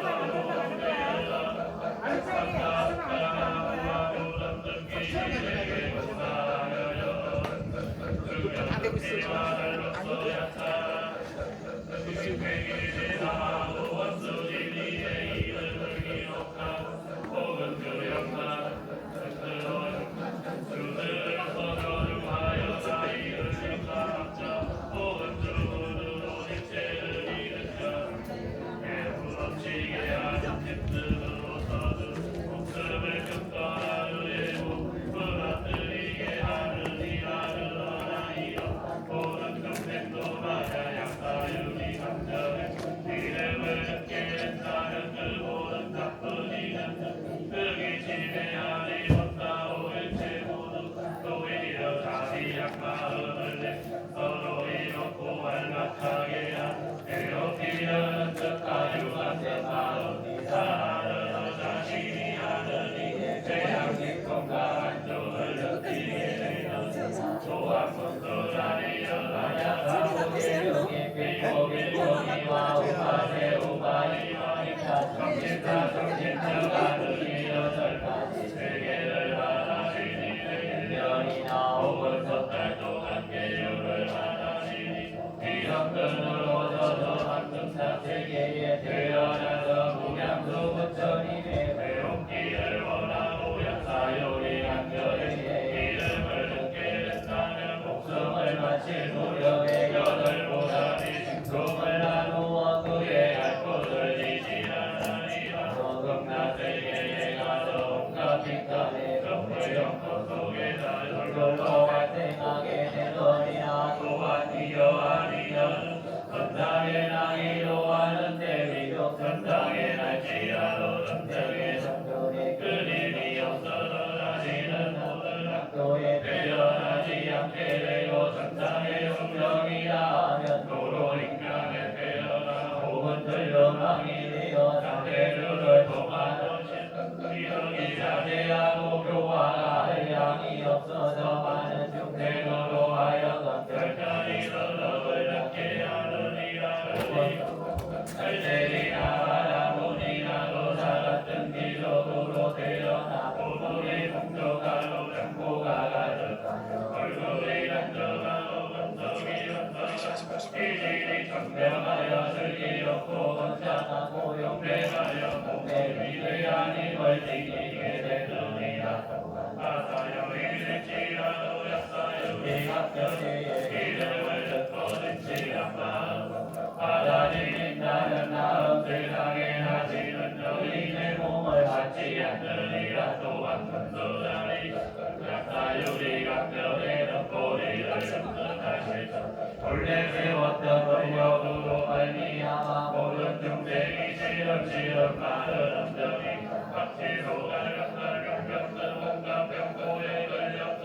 목숨을 끝까지 무너뜨리게 하는 이라를 원하이요 모든 정생도 마야 약사유리 감정에 이름을 듣게 된다면 그 모든 나쁜 이는 흑이 지배하리 못다오 일체 모두 오히려 자기 약마음을 내 서로 이롭고 활락하게 하 괴롭히려는 척하 유한된 마음이 살아서 자신이 하느니 죄악의 건강한 쪽을 느끼게 되는 또한 것도 자리여 나야하고 대륙이 비목이 고기와 우마세 우마이와 이카 정신사 정신자가 느끼려 절까지 세계를 받아시니 1년이나 5월 섣달 동안 계율을 받아시니 이형근으로 저도 한등사 세계에 태어나서 무량수 부처님의 배움기를 원하고 약사요리 한결에 이름을 듣게 된다면 목숨을 마칠 무렵에 여덟보다리 생통을 나누어 그의 할 곳을 지지하나니라 소금나 세계에 가서 온갖 빛감에 정물 영토 속에다 열걸로 발생하게 되더니라 또한 이여하리여 건담의 나이로 하는데 왕이 되어 상대들을 통하는 이러기 자제하고 교화가 할 양이 없어져 많은 중생으로 하여금 결단이 너를 낳게 하느니라. 알제리나 아라몬이나 로사 같은 기적으로 태어나 보물이 풍족하고 장고가 가득하여 얼굴이 단정하고 건성이 기질이 청명하여 슬기롭고 건장하고 용맹하여 몸에 위대한 힘을 지니게 되느니라. 아사여 일일지라도 역사여 이학교제의 이름을 듣고 듣지란 마음 받아들인 나는 나음 세상에 하시는 여인의 몸을 받지 않느니라. 또한 근소자리 약사유리 각별의 꼬리를 흠든하시고 본래 세웠던 권력으로 말미암아 모든 중생이 시름시름 많은 엄정이 박지로 갈각갈각병든 온갖 병고에 걸려서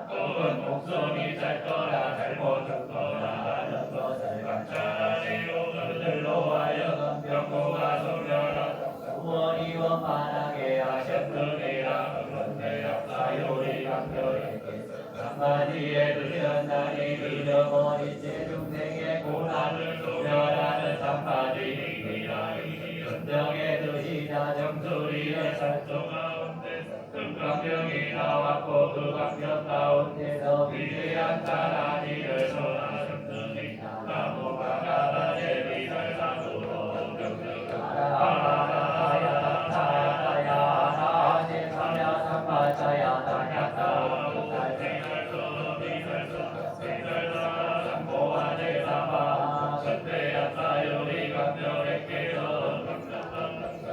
혹은 목숨이 잘 거라 잘못 죽거나 하는 것을 감찰하리로 그들로 하여금 병고가 소멸하고 구원이 원만하게 하셨느니라. 그런데 약사요리 각별에게 한마디에 드셨나니 잃어버린 제 중생의 고난을 소멸하는 한마디이니라. 은정에 드시자 정수리에 살성하온데 금강경이 나왔고 그 강경 가운데서 위대한 사랑이를 전하셨느니 나무가 가라제 비살상으로 병들하라.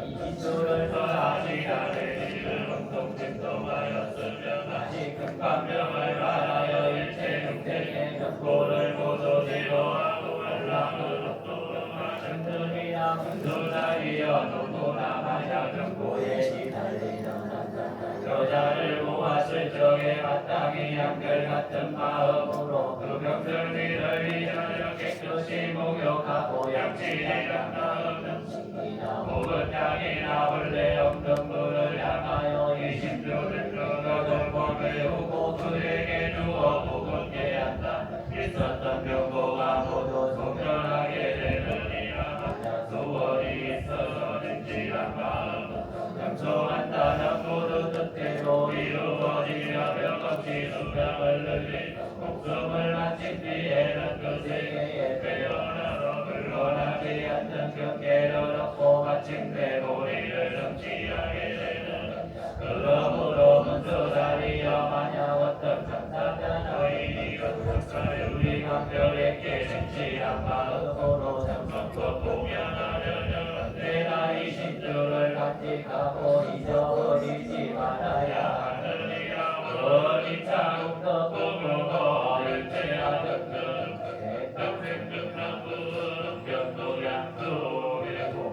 이주를 전하시라. 내지를 운동진동하였으며 다시 금감명을 말하여 일체 중생의 경고를 모두 제거하고 알람을 얻도록 하셨느니라. 문도자리여 누구나 마냐 경고에 시달리는 여자를 모았을 적에 마땅히 한결같은 마음으로 그 병들미를 위하여 깨끗이 목욕하고 양치리란 마음 혹은 양이나 벌레 없는 물을 향하여 20주를 끊어들고 배우고 그에게 주어 묵은게 한다. 있었던 병고가 모두 소멸하게 되느니라. 수월이 있어서 진실한 마음 양성한다는 모든 뜻대로 이루어지려 병없이 수명을 늘리 목숨을 마친 뒤에는 그 세계에 빼어나서 물러나지 않는 경계를 얻고 마침내 도리를 성취하게 되는. 그러므로 문서자리여 만약 어떤 강사자 너희니 역사유리 각별에게 진실한 마음으로 정성껏 공양하려면 내가 이 신주를 간직하고 잊어버리지 말아야 하느니라. 원이 차국도 꿈으로 일체하던 그 평생 극락부 경도 양도되고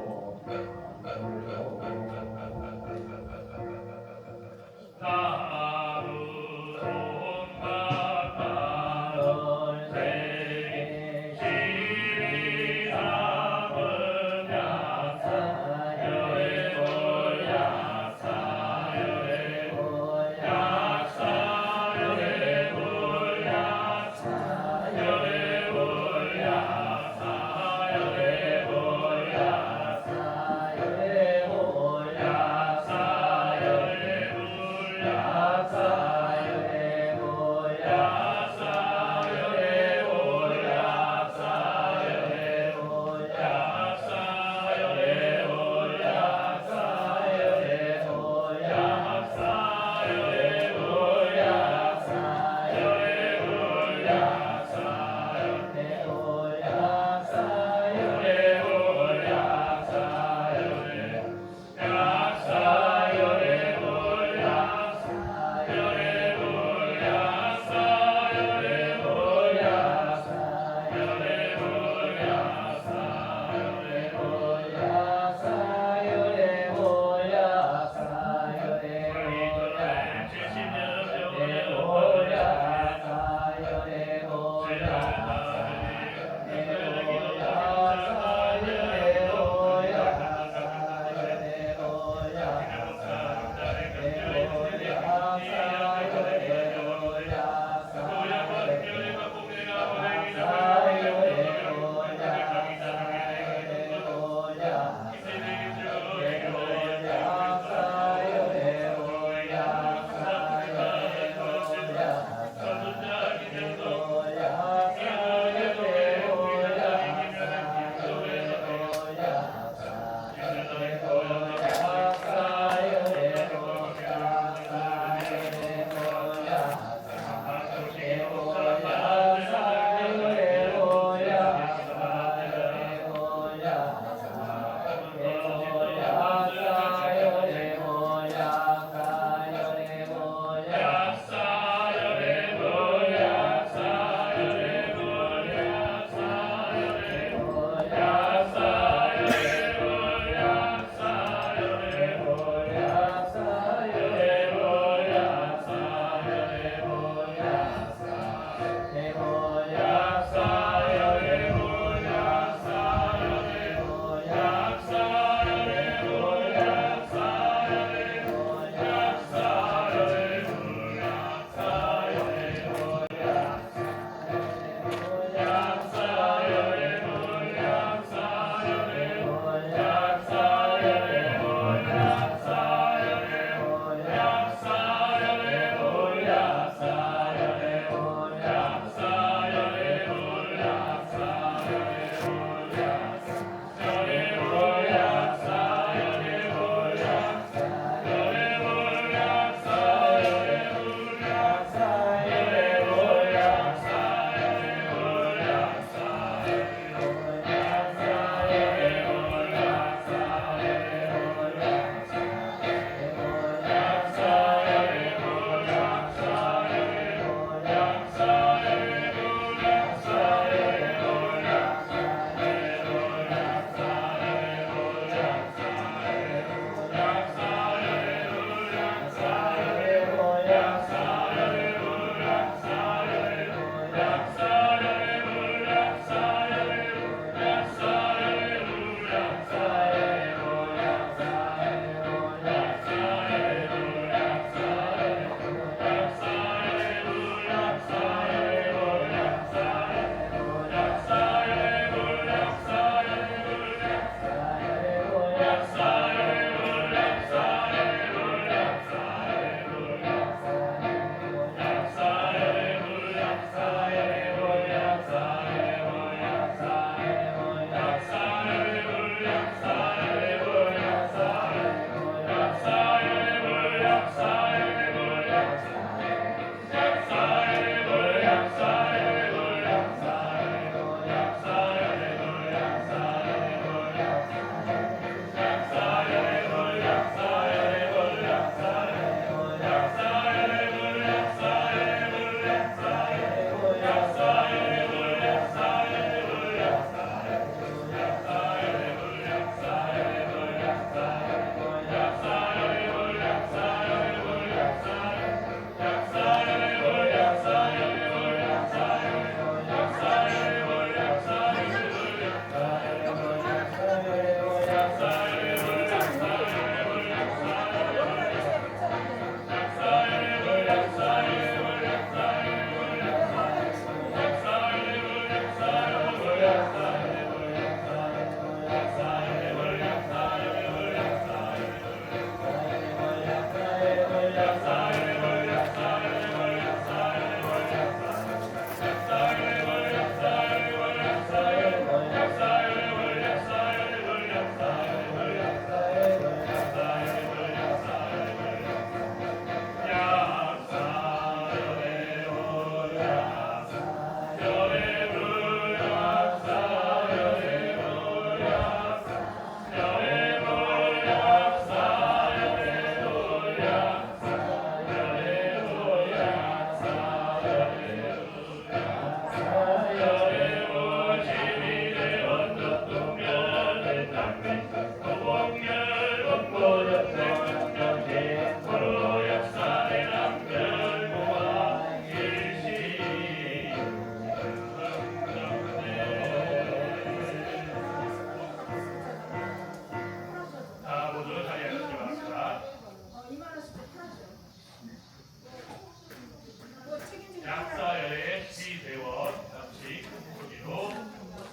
약사열의 시대원 잠시 소개로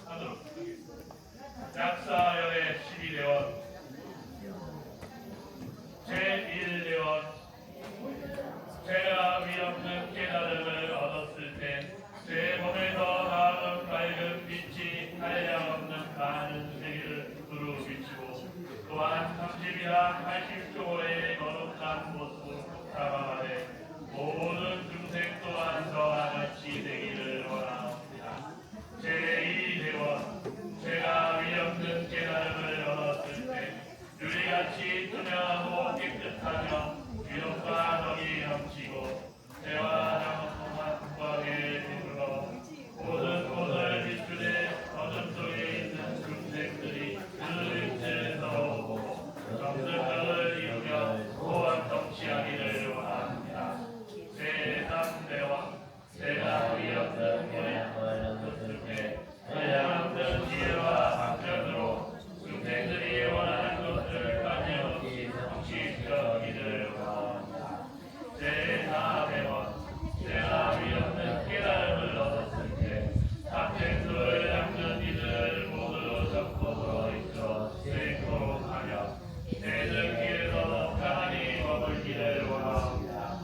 하도록 하겠습니다. 약사열의 12대원 제1대원 제가 위없는 깨달음을 얻었을 때 제 몸에서 나은 밝은 빛이 한량없는 많은 세계를 두루 비치고 또한 30이나 80조의 거룩한 모습을 사망하되 모든 중생 또한 저와 같이 되기를 원하옵니다. 제2대원 제가 위없는 달같이 투명하고 깨끗하며 기름과 정이 넘치고 새와 장엄한 국방에 배불러 모든 곳을 비추되 어둠 속에 있는 중생들이 그 빛을 더러우고 정승을 이루며 보안 성취하기를 원합니다. 제3대왕 제가 우리 없는 모양을 줬을 때 다양한 지혜와 방편으로 중생들이 원하는 것을 가념없이 성취시키기를 원합니다. 제4대원 제가 우리 없는 깨달음을 얻었을 때 학생수를 닦는 이들 모두 적극으로 있어 세도록 하며 내 등기에서 가만히 머물기를 원합니다.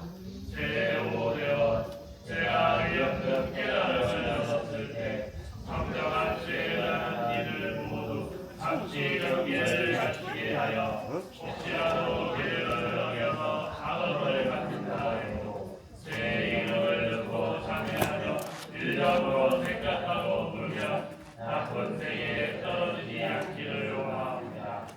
제5대원 제가 우리 없는 깨달음을 얻었을 때 정정한 죄라는 이들 모두 잠시 경계를 갖추게 하여 혹시라도 죄를 어겨서 악업을 갖는다 해도 제 이름을 듣고 참여하며 일적으로 생각하고 부르며 나쁜 생에 떨어지지 않기를 원합니다.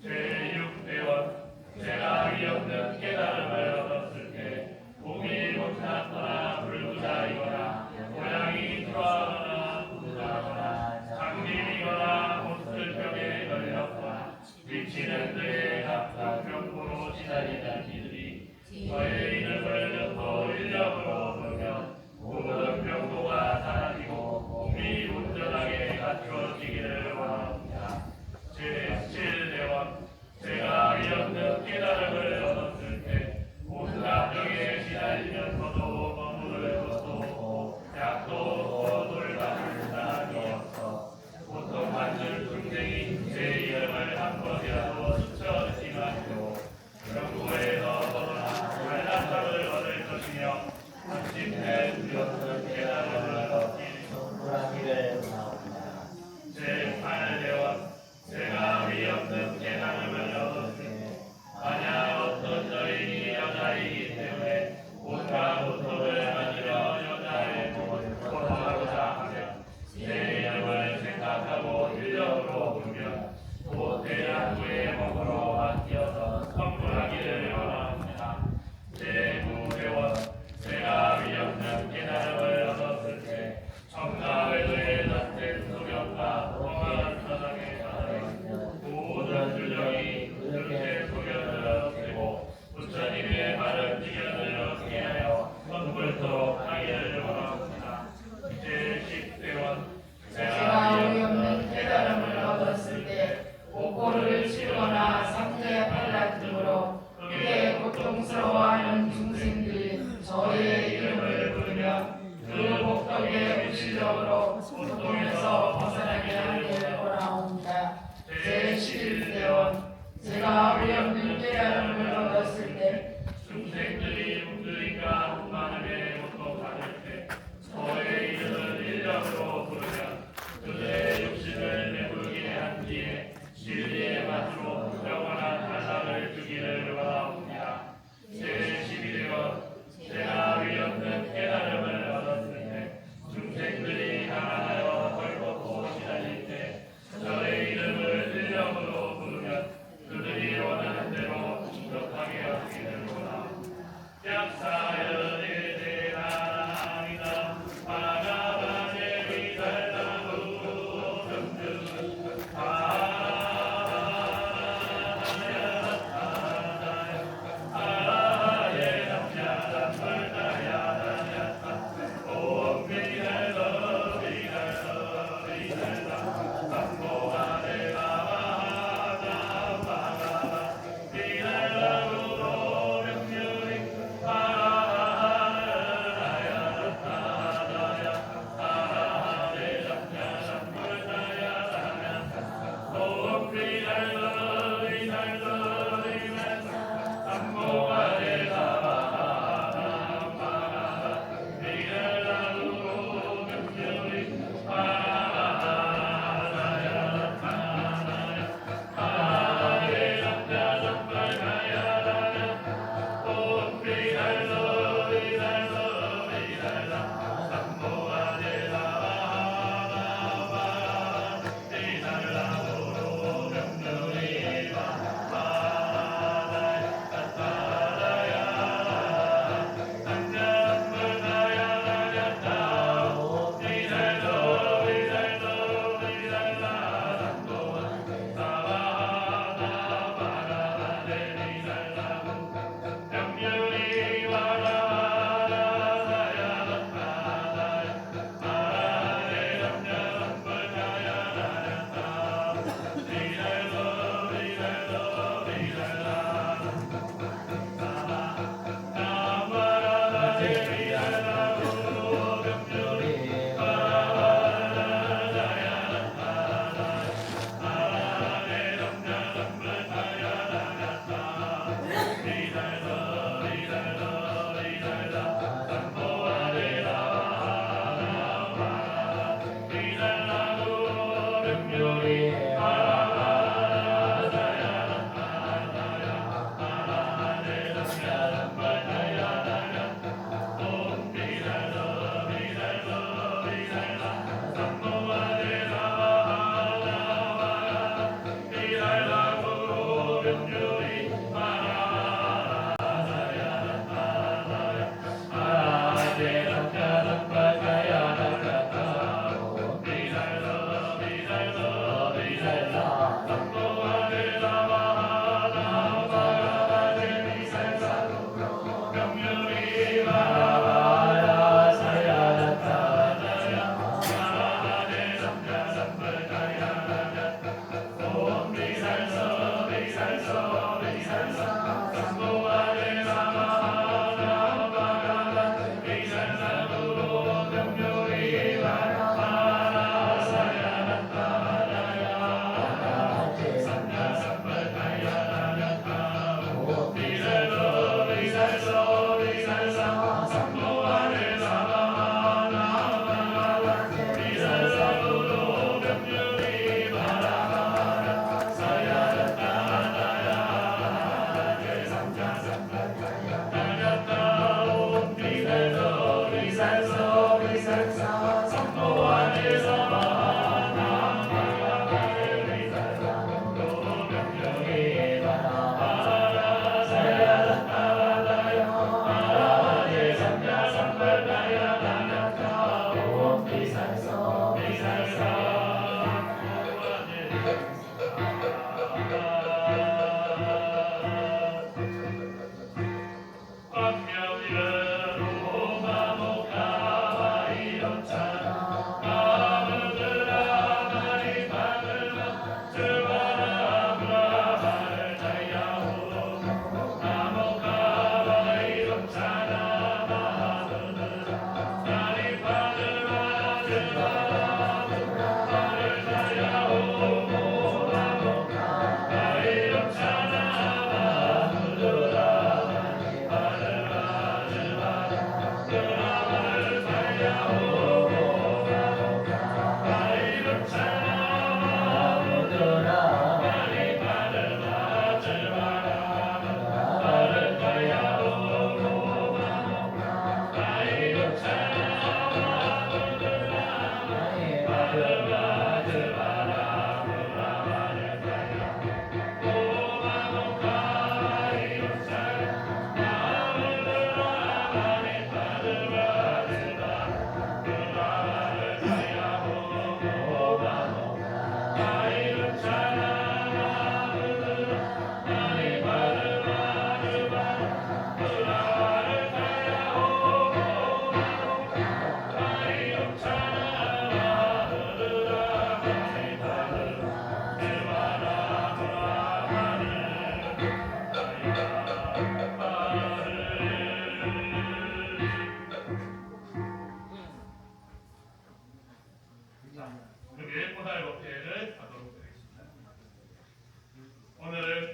제6대원 제가 위없는 깨달음을 얻었을 때 공이 못났거나 불구자이거나 모양이 좋아하거나 부자거나 장님이거나 못쓸병에 걸렸거나 미치는 데에 각각 병고로 지나리는 이들이 저의 이름을 듣고 인력으로 부르며 모든 병고가 사라지고 몸이 온전하게 갖추어지기를 원합니다. 제7대원 제가 위없는 깨달음을 얻었을 때 온갖 병에 시달리면서도 머무를 것도 없고 약도 없고 돌봐줄 사람이 없어 고통받는 중생이 제 이름을 한 번이라도 스쳐지 마시고 병고에서 벗어나 안락함을 얻을 것이며 마침내 두렵는 깨달음을 얻기 소불하기를 원합니다. 제8대원 제가 위없는 깨달음을 얻었을 때 만약 어떤 여인이 여자이기 때문에 온갖 고통을 받으려 여자의 몸을 고통하고자 하면 내 이름을 생각하고 인력으로 부르며 곧 대양구의 몸으로 맡겨서 선물하기를 원합니다. 제9대원 제가 위없는 깨달음을 얻었을 때 정가외도의 낯된 소견과 험한 사상에 따라 모든 주정이 그들의 소견을 없애고 부처님의 바른 지견을 얻게 하여 선불토록 하기를 원합니다. 제10대원 제가 위없는 깨달음을 얻었을 때 복고를 치거나 상태의 팔라 등으로 크게 고통스러워하는 중생들이 저의 이름을 부르며 그 복덕의 물질적으로 고통에서 벗어나게 하기를 원하옵니다. 제11대원 제가 위없는 깨달음을 얻었을 때 중생들이 hum들인가 많음에 고통받을 때 저의 이름을 인력으로 부르면 그들의 욕심을 내불게 한 뒤에 진리의 맛으로 영원한 한락을 주기를 원하옵니다. 제12대원 제가 위없는 깨달음을 얻었을 때 중생들이 가난하여 벌벗고 시달릴 때 저의 이름을 인력으로 부르면 그들이 원하는 대로 그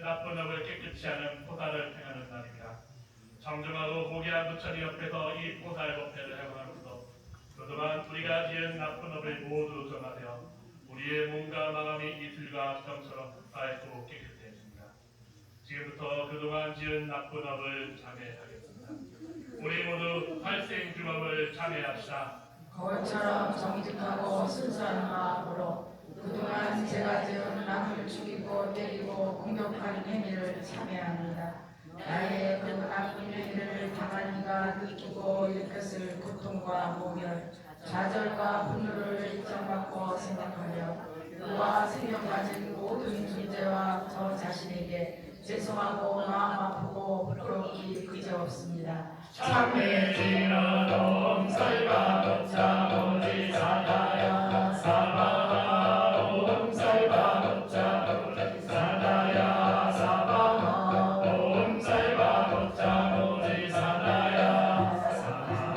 나쁜 업을 깨끗이 하는 포살을 행하는 날입니다. 정중하고 고귀한 부처님 옆에서 이 포살 법회를 행함으로써 그동안 우리가 지은 나쁜 업을 모두 전하되어 우리의 몸과 마음이 이슬과 수정처럼 밝고 깨끗해집니다. 지금부터 그동안 지은 나쁜 업을 참회하겠습니다. 우리 모두 탈생주업을 참회합시다. 거울처럼 정직하고 순수한 마음으로 그동안 제가 지은 남을 죽이고 때리고 공격하는 행위를 참회합니다. 나의 그 나쁜 행위를 당한 이가 느끼고 일으켰을 고통과 모멸, 좌절과 분노를 인정받고 생각하며 그와 생명 가진 모든 존재와 저 자신에게 죄송하고 마음 아프고 부끄럽기 그지없습니다. 참회지라 옴살바 법자 모지사다야 사바하 옴살바 법자 모지사다야 사바하 옴살바 법자 모지사다야 사바하.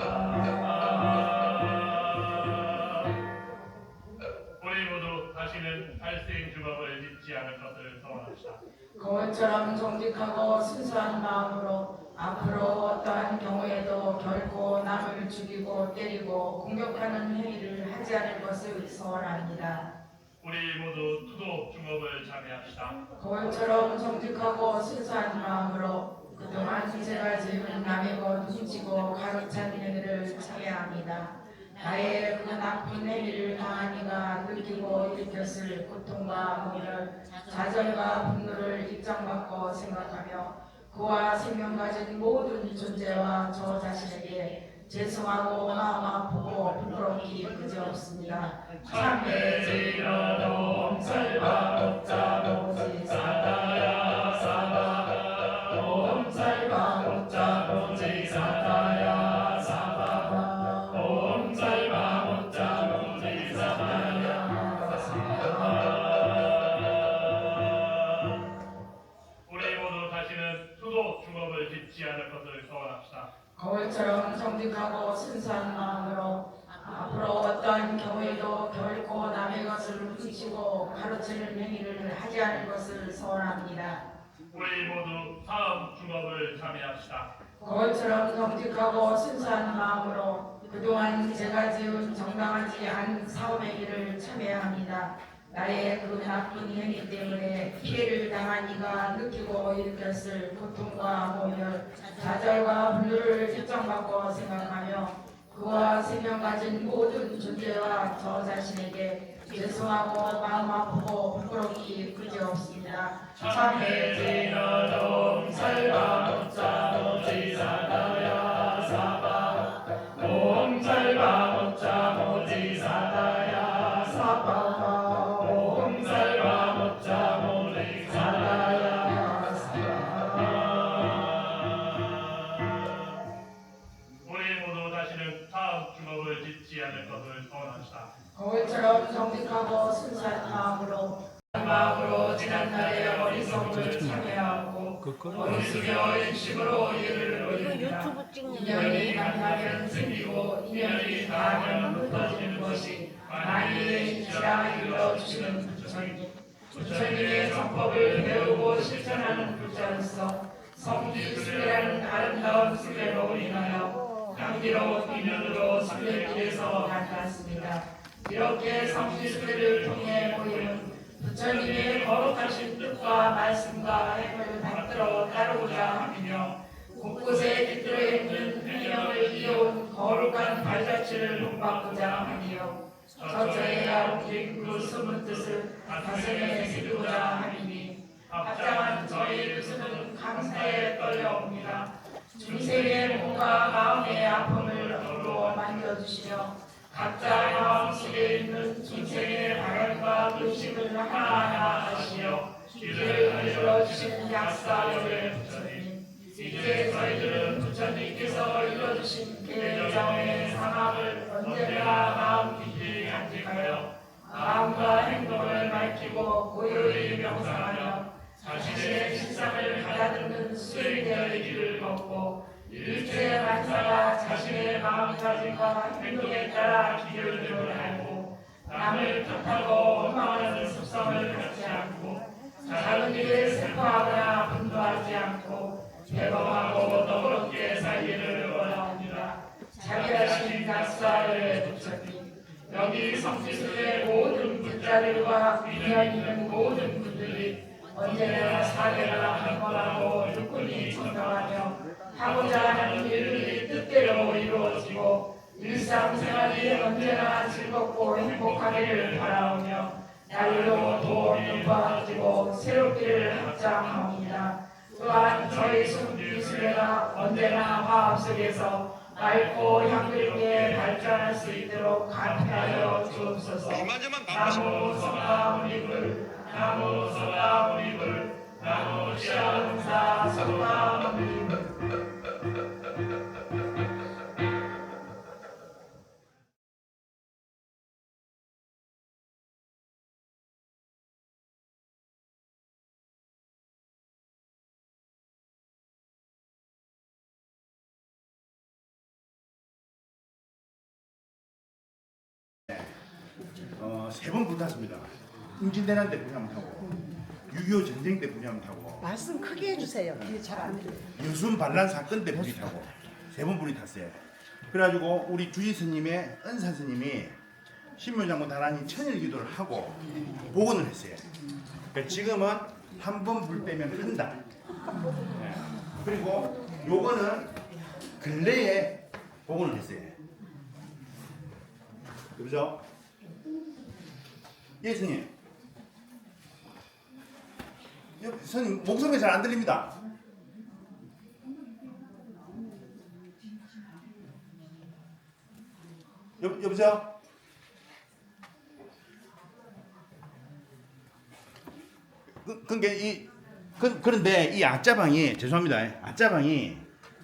우리 모두 다시는 탈생주법을 잊지 않을 것을 소원합시다. 거울처럼 정직하고 순수한 마음으로 앞으로 어떠한 경우에도 결코 남을 죽이고 때리고 공격하는 행위를 하지 않을 것을 소원합니다. 우리 모두 투도 중업을 참회합시다. 거울처럼 정직하고 순수한 마음으로 그동안 제가 지은 남의 것 훔치고 가로챈 행위를 참회합니다. 나의 그 나쁜 행위를 당한 이가 느끼고 일으켰을 고통과 모멸, 좌절과 분노를 입장받고 생각하며 그와 생명 가진 모든 존재와 저 자신에게 죄송하고 마음 아프고 부끄럽기 그지없습니다. 참회지라도 옴살바 법자 모지사다야 사바하 옴살바 법자 모지사다야 사바하 옴살바 법자 모지사다야 사바하. 우리 모두 다시는 투도 중업을 짓지 않을 것을 소원합시다. 거울처럼 정직하고 순수한 마음으로 앞으로 어떠한 경우에도 결코 남의 것을 훔치고 가로채는 행위를 하지 않을 것을 소원합니다. 우리 모두 사업 중업을 참회합시다. 거울처럼 정직하고 순수한 마음으로 그동안 제가 지은 정당하지 않은 사업 행위를 참회합니다. 나의 그 나쁜 행위 때문에 피해를 당한 이가 느끼고 일으켰을 고통과 모멸, 좌절과 분노를 입장받고 생각하며 그와 생명 가진 모든 존재와 저 자신에게 죄송하고 마음 아프고 부끄럽기 그지없습니다. 참회지라도 옴살바 법자 모지사다야 사바하 옴살바 법자 모지사다야 사바하 옴살바 법자 모지사다야 사바하. 우리 모두 다시는 사업 중업을 짓지 않을 것을 소원합시다. 거울처럼 정직하고 순수한 마음으로 지난날의 어리석음을 참회하고 어리석여 인심으로 이를 올립니다. 인연이 만나면 생기고 인연이 닿으면 흩어지는 것이 만유의 인치라 이루어주시는 부처님. 부처님의 정법을 배우고 실천하는 불자로서 성지순례라는 아름다운 순례로 인하여 향기로운 인연으로 순례길에서 만났습니다. 이렇게 성지순례를 통해 모임은 부처님의 거룩하신 뜻과 말씀과 행을 받들어 따르고자 하며 곳곳에 깃들어 있는 행령을 이어온 거룩한 발자취를 본받고자 하며 저저의 아우긴 그 숨은 뜻을 가슴에 새기고자 하니 합장한 저의 뜻은 감사에 떨려옵니다. 중생의 몸과 마음의 아픔을 어루어 만져주시며 각자 마음속에 있는 중생의 바람과 의식을 하나하나 하시어 길을 열어주신 약사열의 부처님, 이제 저희들은 부처님께서 이뤄주신 계정의 상황을 언제나 마음 깊이 간직하여 마음과 행동을 밝히고 고요히 명상하며 자신의 실상을 가다듬는 수행자의 길을 걷고 일체 만사가 자신의 마음가짐과 행동에 따라 기울임을 알고 남을 탓하고 원망하는 습성을 갖지 않고 작은 일에 슬퍼하거나 우리 성지순의 모든 분자들과 인연 있는 모든 분들이 언제나 사대가 한번하고 육군이 청정하며 하고자 하는 일들이 뜻대로 이루어지고 일상생활이 언제나 즐겁고 행복하기를 바라오며 날로 더 높아지고 새롭기를 합장하옵니다. 또한 저희 성지순례가 언제나 화합 속에서 맑고 향기롭게 발전할 수 있도록 간파하여 주옵소서. 나무 성나무리불 나무 성나무리불 나무 시아흥사 성나무리불. 세 번 불탔습니다. 임진왜란 때 불이 한번 타고 6.25 전쟁 때 불이 한번 타고 말씀 크게 해주세요. 귀에 잘 안 들려요. 여순 반란 사건 때 불이 타고 세 번 불이 탔어요. 그래가지고 우리 주지 스님의 은사 스님이 신묘장군 다란이 천일 기도를 하고 복원을 했어요. 그러니까 지금은 한 번 불 빼면 한 달. 네. 그리고 요거는 근래에 복원을 했어요. 그죠? 예, 스님. 스님, 목소리가 잘 안 들립니다. 여보세요? 그런데 이 아짜방이, 죄송합니다.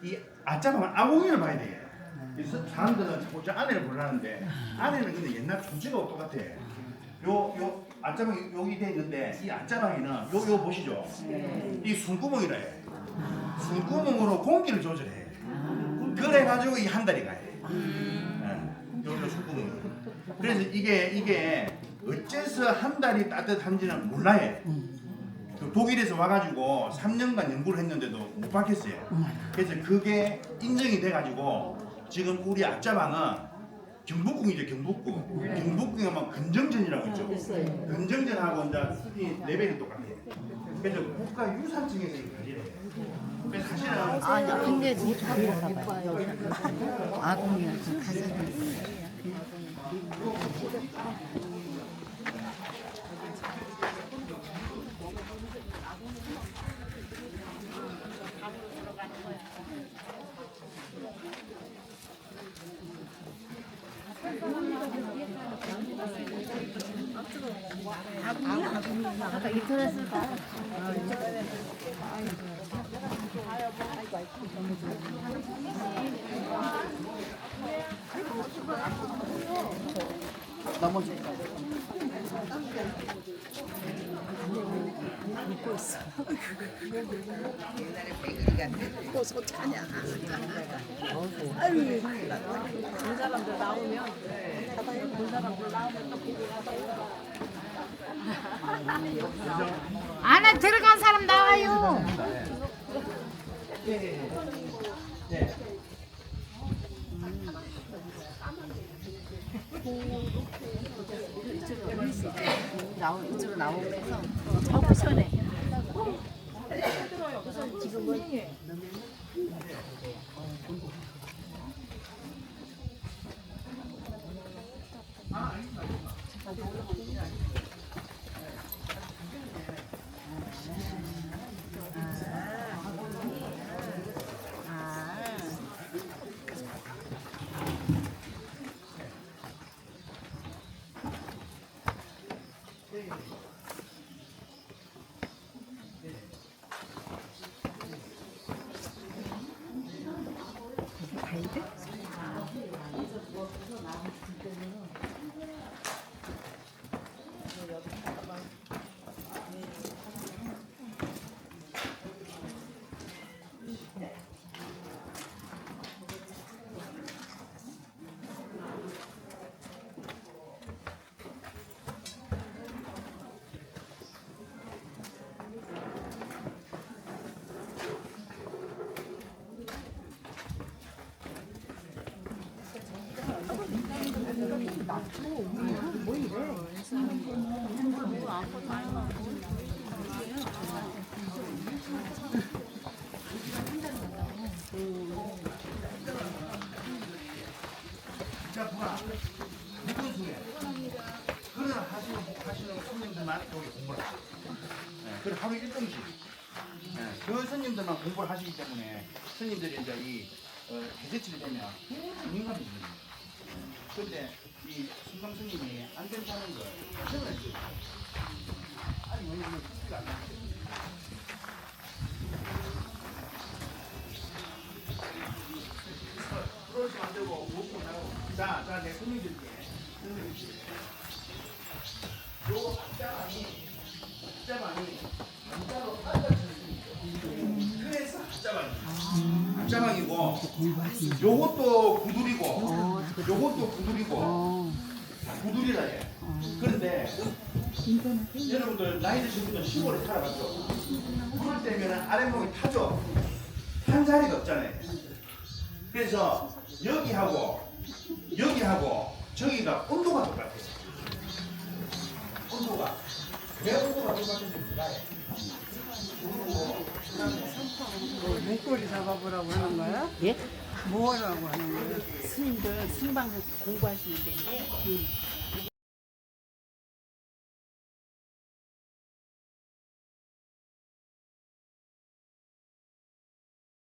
이 아짜방은 아궁이를 봐야 돼요. 사람들은 자꾸 저 안에를 보려는데 안에는 근데 옛날 구조가 똑같아. 요 안짜방이 여기 돼 있는데 이 안짜방에는 요 보시죠. 이 숨구멍이라 해. 숨구멍으로 공기를 조절해. 그래가지고 이 한 달이 가요. 여기가 숨구멍이. 그래서 이게 어째서 한 달이 따뜻한지는 몰라요. 독일에서 와가지고 3년간 연구를 했는데도 못 밝혔어요. 그래서 그게 인정이 돼가지고 지금 우리 앞자방은 경복궁이죠, 경복궁. 경복궁에 막 근정전이라고 있죠. 근정전하고 이제 수준이 레벨이 똑같아요. 그래서 국가유산층에서 이거 관리를 해요. 그래서 사실은 아니 근데 못하고 가봐요. 아궁이라서 가서 아까 인터넷을 봐. 넘어질까? 믿고 있어. 옛날에 백일이가 또 소차냐. 아유, 본 사람들 나오면 본 사람들 나오면 또 보고 가서 안에 들어간 사람 나와요. 이쪽으로 나오면서 자꾸 시원해. 지금은 낫고 자, 보라. 무슨 소리야? 그런 하시는 손님들만 여기 공부를 하세요. 네, 그래 하루 1등씩. 네, 그 손님들만 공부를 하시기 때문에 손님들이 이제 이 개제치를 되면 민감이 됩니다. 그런데 이 순방 스님이 안 된다는 걸 표현을 해줘요. 아니 왜 이거 듣지가 않나? 그러시면 안 되고 먹고 나고. 자, 내 손님들께. 요 앞자방이 문자로 앉아주는 그래서 앞자방이고 요것도 구두리고 요것도 구두리고 다 구두리라 해. 그런데 여러분들 나이 드신 분들 시골에 살아봤죠? 그럴 때면 아랫목이 타죠? 탄 자리가 없잖아요. 그래서 여기하고 저기가 온도가 똑같아요. 온도가 왜 온도가 똑같은지 몰라요. 목걸이 잡아보라고 하는 거야? 예? 뭐라고 하는 거야? 스님들 승방 공부하시는 데인데